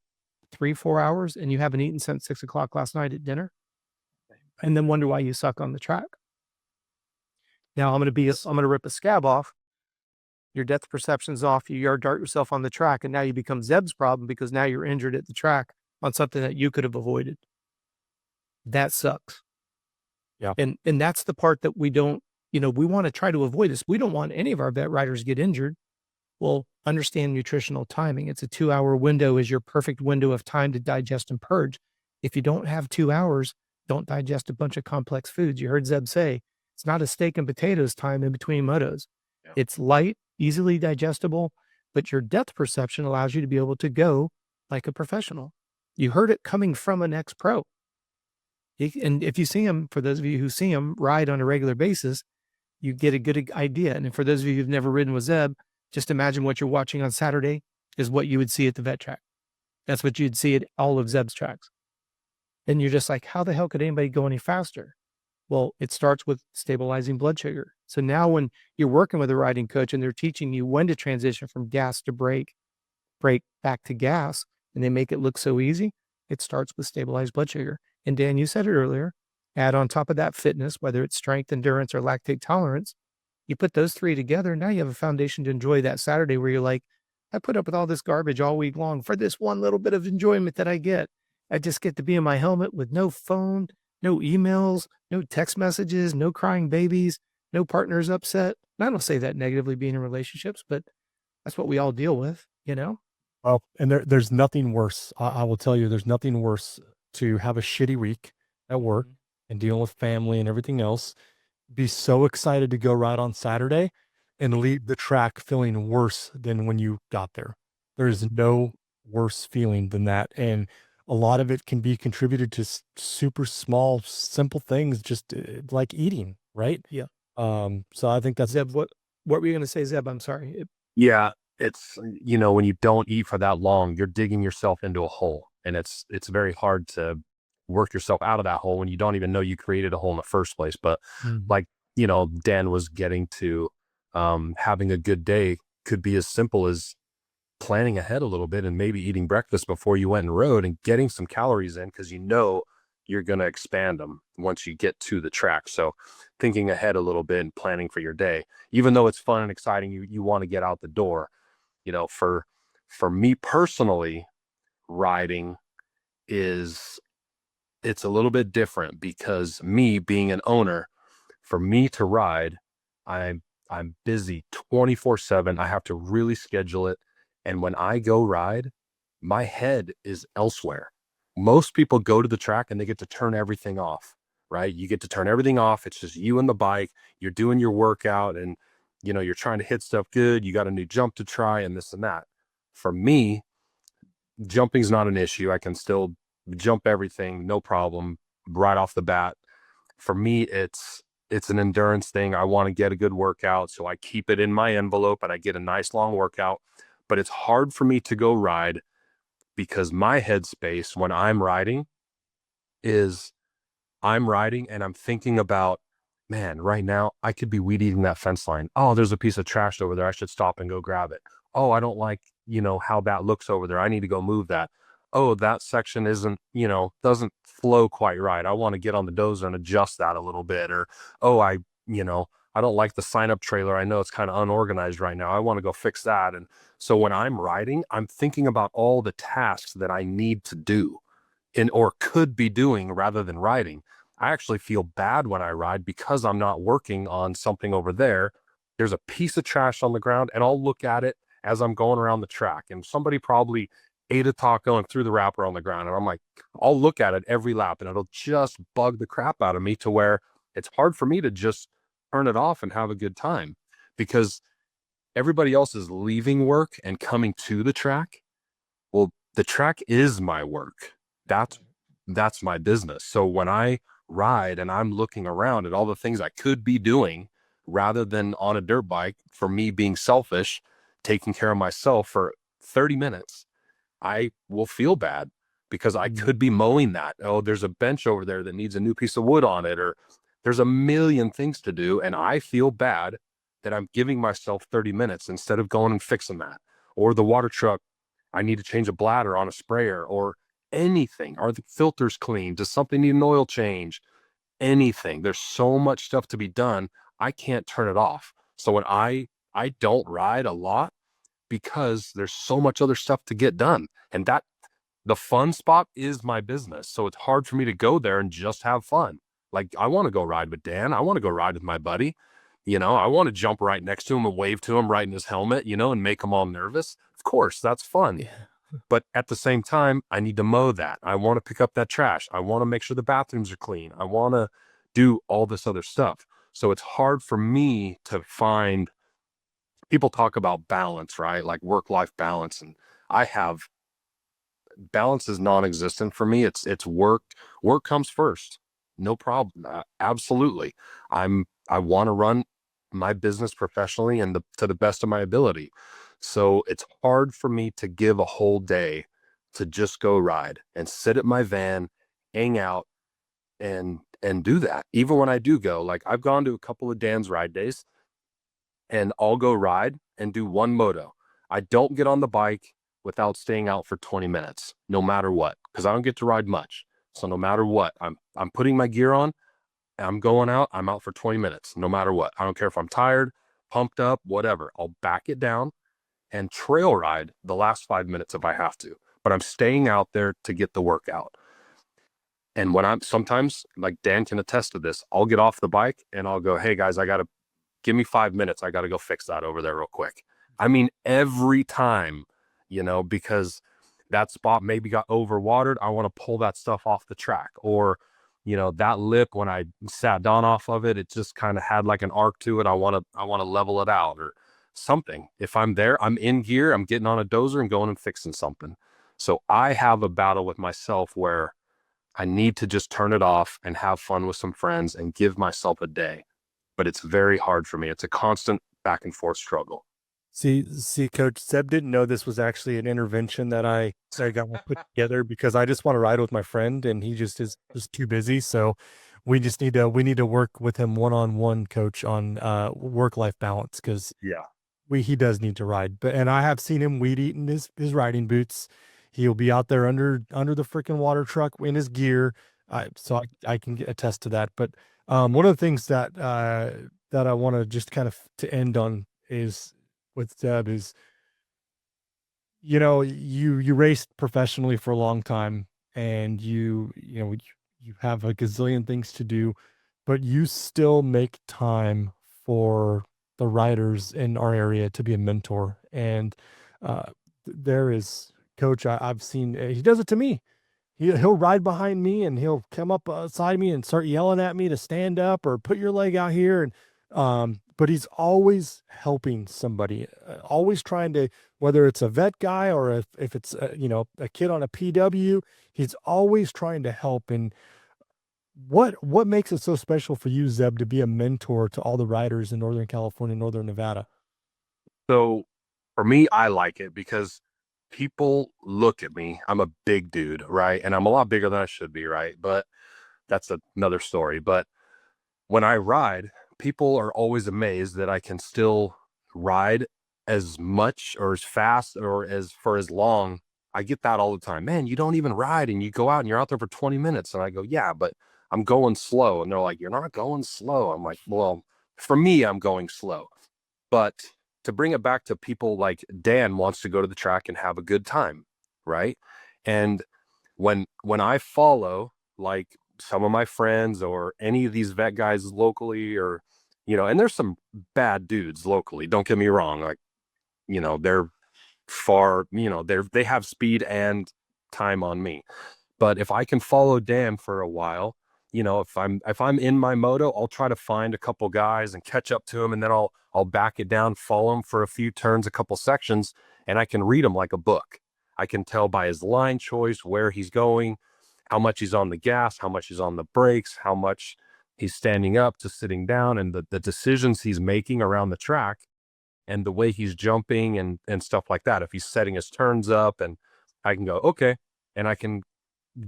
3-4 hours and you haven't eaten since 6 o'clock last night at dinner, and then wonder why you suck on the track. Now I'm going to rip a scab off. Your depth perception's off. You yard dart yourself on the track, and now you become Zeb's problem because now you're injured at the track on something that you could have avoided. That sucks. Yeah. And that's the part that we don't, we want to try to avoid this. We don't want any of our vet riders to get injured. Well, understand nutritional timing. It's a 2-hour window is your perfect window of time to digest and purge. If you don't have 2 hours, don't digest a bunch of complex foods. You heard Zeb say, it's not a steak and potatoes time in between motos. Yeah. It's light, easily digestible, but your depth perception allows you to be able to go like a professional. You heard it coming from an ex-pro. And if you see him, for those of you who see him ride on a regular basis, you get a good idea. And for those of you who've never ridden with Zeb, just imagine what you're watching on Saturday is what you would see at the vet track. That's what you'd see at all of Zeb's tracks. And you're just like, how the hell could anybody go any faster? Well, it starts with stabilizing blood sugar. So now when you're working with a riding coach and they're teaching you when to transition from gas to brake back to gas, and they make it look so easy, it starts with stabilized blood sugar. And Dan, you said it earlier, add on top of that fitness, whether it's strength, endurance, or lactate tolerance, you put those 3 together, now you have a foundation to enjoy that Saturday where you're like, I put up with all this garbage all week long for this one little bit of enjoyment that I get. I just get to be in my helmet with no phone, no emails, no text messages, no crying babies, no partners upset. And I don't say that negatively being in relationships, but that's what we all deal with, Well, and there's nothing worse. I will tell you, there's nothing worse to have a shitty week at work and dealing with family and everything else. Be so excited to go ride on Saturday and leave the track feeling worse than when you got there. There is no worse feeling than that. And a lot of it can be contributed to super small, simple things, just like eating, right? Yeah. So I think that's Zeb. What were you going to say, Zeb? I'm sorry. Yeah. It's, when you don't eat for that long, you're digging yourself into a hole, and it's very hard to work yourself out of that hole when you don't even know you created a hole in the first place. But like, Dan was getting to, having a good day could be as simple as planning ahead a little bit and maybe eating breakfast before you went and rode and getting some calories in, because you're going to expand them once you get to the track. So thinking ahead a little bit and planning for your day, even though it's fun and exciting, you want to get out the door. For me personally, riding it's a little bit different, because me being an owner, for me to ride, I'm busy 24/7. I have to really schedule it. And when I go ride, my head is elsewhere. Most people go to the track and they get to turn everything off, right? You get to turn everything off. It's just you and the bike. You're doing your workout and, you're trying to hit stuff good. You got a new jump to try and this and that. For me, jumping's not an issue. I can still jump everything, no problem, right off the bat. For me, it's an endurance thing. I want to get a good workout, so I keep it in my envelope and I get a nice long workout. But it's hard for me to go ride, because my headspace when I'm riding is I'm riding and I'm thinking about, man, right now I could be weed eating that fence line. Oh, there's a piece of trash over there. I should stop and go grab it. Oh, I don't like, how that looks over there. I need to go move that. Oh, that section isn't, doesn't flow quite right. I want to get on the dozer and adjust that a little bit. Or, oh, I don't like the sign up trailer. I know it's kind of unorganized right now. I want to go fix that. And so when I'm riding, I'm thinking about all the tasks that I need to do or could be doing rather than riding. I actually feel bad when I ride because I'm not working on something over there. There's a piece of trash on the ground and I'll look at it as I'm going around the track, and somebody probably ate a taco and threw the wrapper on the ground. And I'm like, I'll look at it every lap and it'll just bug the crap out of me to where it's hard for me to just turn it off and have a good time, because everybody else is leaving work and coming to the track. Well, the track is my work. that's my business. So when I ride and I'm looking around at all the things I could be doing rather than on a dirt bike, for me being selfish, taking care of myself for 30 minutes, I will feel bad because I could be mowing that. Oh, there's a bench over there that needs a new piece of wood on it, or there's a million things to do. And I feel bad that I'm giving myself 30 minutes instead of going and fixing that. Or the water truck, I need to change a bladder on a sprayer or anything. Are the filters clean? Does something need an oil change? Anything. There's so much stuff to be done. I can't turn it off. So when I don't ride a lot because there's so much other stuff to get done. And that the fun spot is my business. So it's hard for me to go there and just have fun. Like, I want to go ride with Dan. I want to go ride with my buddy. I want to jump right next to him and wave to him right in his helmet, and make him all nervous. Of course, that's fun. Yeah. But at the same time, I need to mow that. I want to pick up that trash. I want to make sure the bathrooms are clean. I want to do all this other stuff. So it's hard for me to find. People talk about balance, right? Like work-life balance. And I have balance is non-existent for me. It's work. Work comes first. No problem. Absolutely. I want to run my business professionally and to the best of my ability. So it's hard for me to give a whole day to just go ride and sit at my van, hang out, and do that. Even when I do go, like I've gone to a couple of Dan's ride days, and I'll go ride and do one moto. I don't get on the bike without staying out for 20 minutes, no matter what, because I don't get to ride much. So no matter what, I'm putting my gear on, I'm going out, I'm out for 20 minutes, no matter what. I don't care if I'm tired, pumped up, whatever. I'll back it down and trail ride the last 5 minutes if I have to. But I'm staying out there to get the workout. And when I'm sometimes, like Dan can attest to this, I'll get off the bike and I'll go, hey guys, give me 5 minutes. I got to go fix that over there real quick. I mean, every time, because that spot maybe got overwatered. I want to pull that stuff off the track. Or, that lip, when I sat down off of it, it just kind of had like an arc to it. I want to level it out or something. If I'm there, I'm in gear, I'm getting on a dozer and going and fixing something. So I have a battle with myself where I need to just turn it off and have fun with some friends and give myself a day. But it's very hard for me. It's a constant back and forth struggle. See, Coach, Zeb didn't know this was actually an intervention that I got put together because I just want to ride with my friend and he just is too busy. So we need to work with him one-on-one, Coach, on work-life balance because he does need to ride. And I have seen him weed eating his riding boots. He'll be out there under the freaking water truck in his gear. So I can attest to that. But one of the things that I want to just kind of to end on is with Zeb is, you raced professionally for a long time and you have a gazillion things to do, but you still make time for the riders in our area to be a mentor. And there is Coach, I've seen, he does it to me. He'll ride behind me and he'll come up beside me and start yelling at me to stand up or put your leg out here. And, but he's always helping somebody, always trying to, whether it's a vet guy or if it's, a kid on a PW, he's always trying to help. And what makes it so special for you, Zeb, to be a mentor to all the riders in Northern California, Northern Nevada? So for me, I like it because people look at me. I'm a big dude, right? And I'm a lot bigger than I should be, right? But that's another story. But when I ride, people are always amazed that I can still ride as much or as fast or for as long. I get that all the time. Man, you don't even ride and you go out and you're out there for 20 minutes. And I go, yeah, but I'm going slow. And they're like, you're not going slow. I'm like, well, for me, I'm going slow. But to bring it back to people like Dan wants to go to the track and have a good time, right? And when I follow like some of my friends or any of these vet guys locally or, and there's some bad dudes locally, don't get me wrong. Like, they're far, they have speed and time on me. But if I can follow Dan for a while, if I'm in my moto, I'll try to find a couple guys and catch up to him. And then I'll back it down, follow him for a few turns, a couple sections, and I can read him like a book. I can tell by his line choice where he's going. how much he's on the gas, how much he's on the brakes, how much he's standing up to sitting down, and the decisions he's making around the track and the way he's jumping and stuff like that. If he's setting his turns up, and I can go, okay, and I can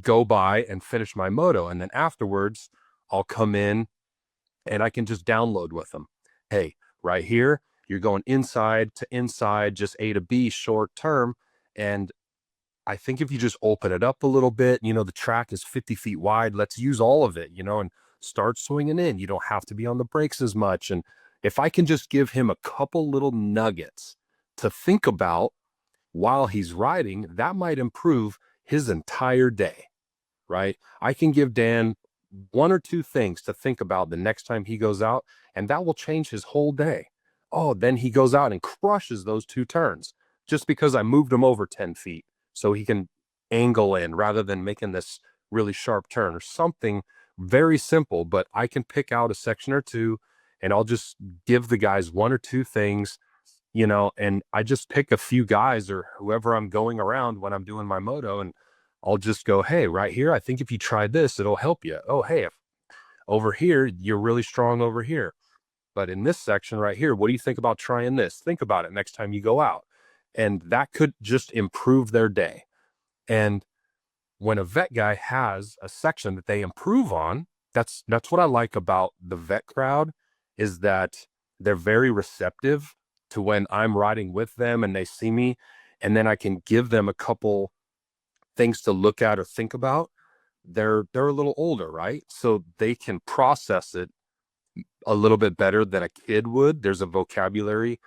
go by and finish my moto. And then afterwards, I'll come in and I can just download with them. Hey, right here, you're going inside to inside, just A to B short term. And I think if you just open it up a little bit, the track is 50 feet wide. Let's use all of it, and start swinging in. You don't have to be on the brakes as much. And if I can just give him a couple little nuggets to think about while he's riding, that might improve his entire day, right? I can give Dan one or two things to think about the next time he goes out, and that will change his whole day. Oh, then he goes out and crushes those 2 turns just because I moved him over 10 feet so he can angle in rather than making this really sharp turn or something very simple. But I can pick out a section or two, and I'll just give the guys 1 or 2 things, and I just pick a few guys or whoever I'm going around when I'm doing my moto, and I'll just go, hey, right here, I think if you try this, it'll help you. Oh, hey, over here, you're really strong over here. But in this section right here, what do you think about trying this? Think about it next time you go out. And that could just improve their day. And when a vet guy has a section that they improve on, that's what I like about the vet crowd, is that they're very receptive to when I'm riding with them and they see me, and then I can give them a couple things to look at or think about. They're a little older, right? So they can process it a little bit better than a kid would. There's a vocabulary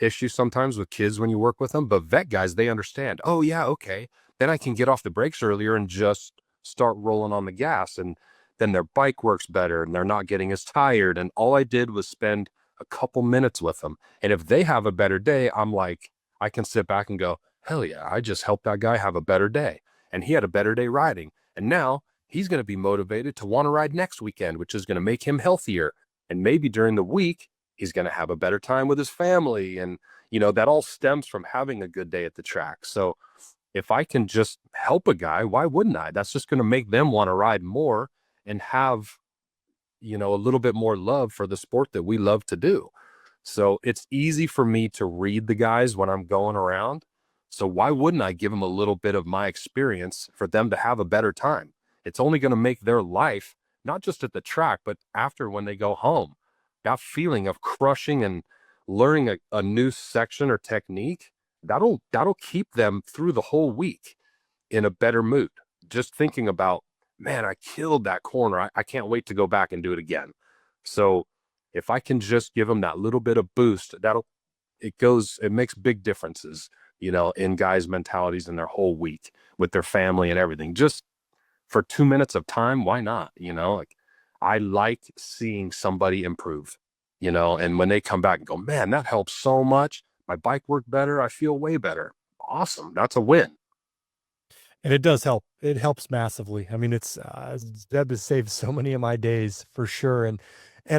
issue sometimes with kids when you work with them, but vet guys, they understand. Oh yeah, okay. Then I can get off the brakes earlier and just start rolling on the gas, and then their bike works better and they're not getting as tired. And all I did was spend a couple minutes with them. And if they have a better day, I'm like, I can sit back and go, hell yeah, I just helped that guy have a better day. And he had a better day riding. And now he's going to be motivated to want to ride next weekend, which is going to make him healthier. And maybe during the week, he's going to have a better time with his family. And, that all stems from having a good day at the track. So if I can just help a guy, why wouldn't I? That's just going to make them want to ride more and have, a little bit more love for the sport that we love to do. So it's easy for me to read the guys when I'm going around. So why wouldn't I give them a little bit of my experience for them to have a better time? It's only going to make their life, not just at the track, but after when they go home, that feeling of crushing and learning a new section or technique, that'll keep them through the whole week in a better mood. Just thinking about, man, I killed that corner. I can't wait to go back and do it again. So if I can just give them that little bit of boost, it makes big differences, in guys' mentalities in their whole week with their family and everything. Just for 2 minutes of time, why not? I like seeing somebody improve, and when they come back and go, man, that helps so much. My bike worked better. I feel way better. Awesome. That's a win. And it does help. It helps massively. I mean, it's Zeb has saved so many of my days for sure. And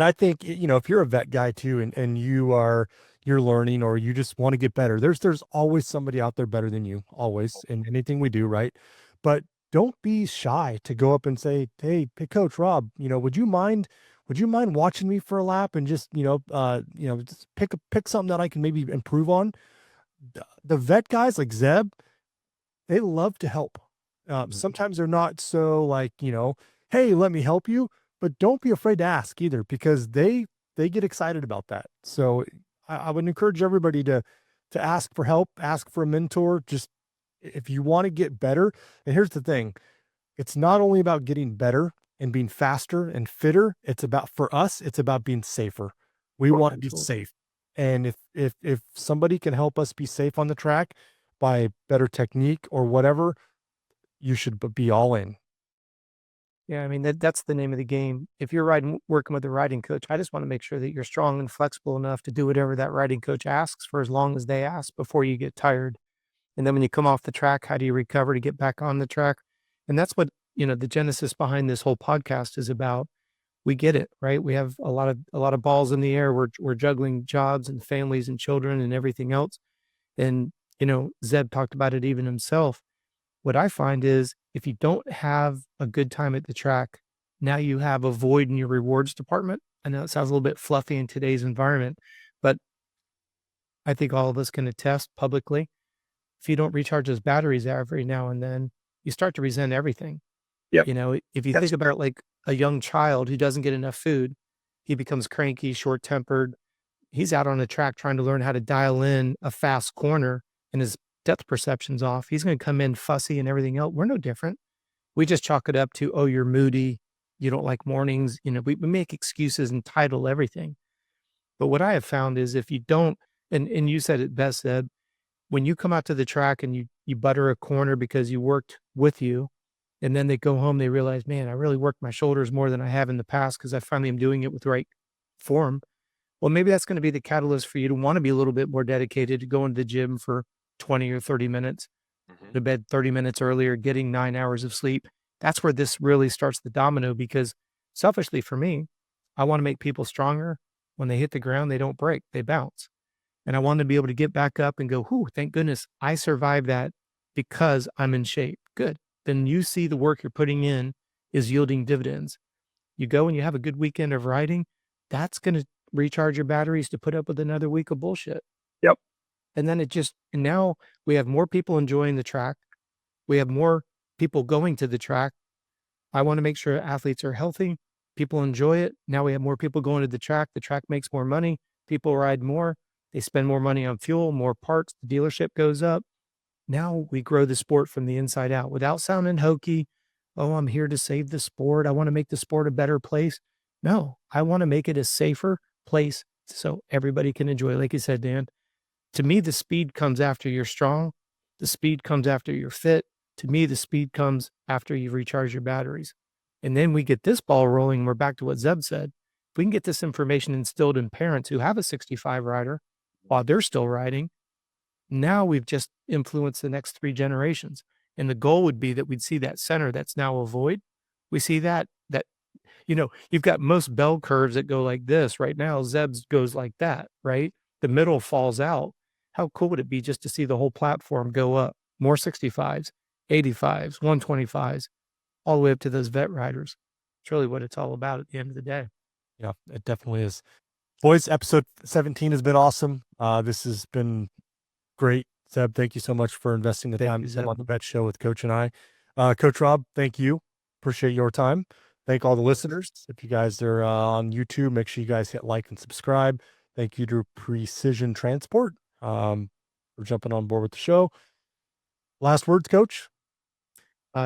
I think, if you're a vet guy too, and you're learning, or you just want to get better, there's always somebody out there better than you, always, in anything we do, right? But don't be shy to go up and say, hey, Coach Robb, would you mind watching me for a lap and just, just pick something that I can maybe improve on? The vet guys like Zeb, they love to help. Sometimes they're not so like, hey, let me help you, but don't be afraid to ask either, because they get excited about that. So I would encourage everybody to ask for help, ask for a mentor. Just if you want to get better. And here's the thing, it's not only about getting better and being faster and fitter. For us, it's about being safer. We want to be safe. And if somebody can help us be safe on the track by better technique or whatever, you should be all in. Yeah, I mean, that's the name of the game. If you're working with a riding coach, I just want to make sure that you're strong and flexible enough to do whatever that riding coach asks for as long as they ask before you get tired. And then when you come off the track, how do you recover to get back on the track? And that's what, the genesis behind this whole podcast is about. We get it, right? We have a lot of balls in the air. We're juggling jobs and families and children and everything else. And, Zeb talked about it even himself. What I find is if you don't have a good time at the track, now you have a void in your rewards department. I know it sounds a little bit fluffy in today's environment, but I think all of us can attest publicly. If you don't recharge those batteries every now and then, you start to resent everything. Yep. You know, if you That's think about like a young child who doesn't get enough food, he becomes cranky, short-tempered. He's out on the track trying to learn how to dial in a fast corner and his depth perception's off. He's going to come in fussy and everything else. We're no different. We just chalk it up to, oh, you're moody. You don't like mornings. You know, we make excuses and title everything. But what I have found is if you don't, and you said it best, Zeb, when you come out to the track and you butter a corner because you worked with you, and then they go home, they realize, man, I really worked my shoulders more than I have in the past because I finally am doing it with the right form. Well, maybe that's going to be the catalyst for you to want to be a little bit more dedicated to going to the gym for 20 or 30 minutes, to bed 30 minutes earlier, getting 9 hours of sleep. That's where this really starts the domino, because selfishly for me, I want to make people stronger. When they hit the ground, they don't break, they bounce. And I want to be able to get back up and go, whew, thank goodness I survived that because I'm in shape. Good. Then you see the work you're putting in is yielding dividends. You go and you have a good weekend of riding, that's going to recharge your batteries to put up with another week of bullshit. Yep. And then and now we have more people enjoying the track. We have more people going to the track. I want to make sure athletes are healthy. People enjoy it. Now we have more people going to the track. The track makes more money. People ride more. They spend more money on fuel, more parts. The dealership goes up. Now we grow the sport from the inside out without sounding hokey. Oh, I'm here to save the sport. I want to make the sport a better place. No, I want to make it a safer place so everybody can enjoy. Like you said, Dan, to me, the speed comes after you're strong. The speed comes after you're fit. To me, the speed comes after you recharge your batteries. And then we get this ball rolling. We're back to what Zeb said. If we can get this information instilled in parents who have a 65 rider while they're still riding, now we've just influenced the next 3 generations. And the goal would be that we'd see that center that's now a void. We see that, you know, you've got most bell curves that go like this. Right now, Zeb's goes like that, right? The middle falls out. How cool would it be just to see the whole platform go up? More 65s, 85s, 125s, all the way up to those vet riders. It's really what it's all about at the end of the day. Yeah, it definitely is. Boys, episode 17 has been awesome. This has been great. Zeb, thank you so much for investing the time to come on the Vet Show with Coach and I. Coach Robb, thank you. Appreciate your time. Thank all the listeners. If you guys are on YouTube, make sure you guys hit like and subscribe. Thank you to Precision Transport for jumping on board with the show. Last words, Coach?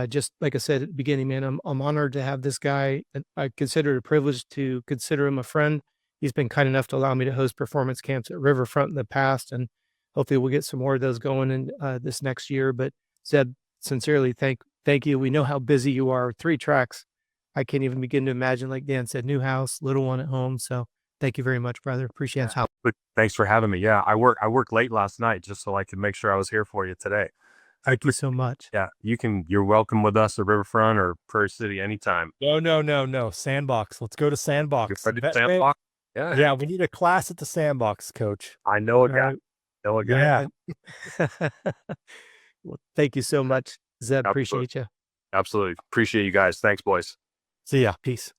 Just like I said at the beginning, man, I'm honored to have this guy. I consider it a privilege to consider him a friend. He's been kind enough to allow me to host performance camps at Riverfront in the past, and hopefully we'll get some more of those going in this next year. But Zeb, sincerely, thank you. We know how busy you are. 3 tracks. I can't even begin to imagine, like Dan said, new house, little one at home. So thank you very much, brother. Appreciate it. But thanks for having me. Yeah, I worked late last night just so I could make sure I was here for you today. Thank you so much. Yeah, you're welcome with us at Riverfront or Prairie City anytime. No. Sandbox. Let's go to Sandbox. You're ready to Sandbox? Yeah, we need a class at the Sandbox, Coach. I know a guy. Yeah. Well, thank you so much, Zeb. Absolutely. Appreciate you. Absolutely. Appreciate you guys. Thanks, boys. See ya. Peace.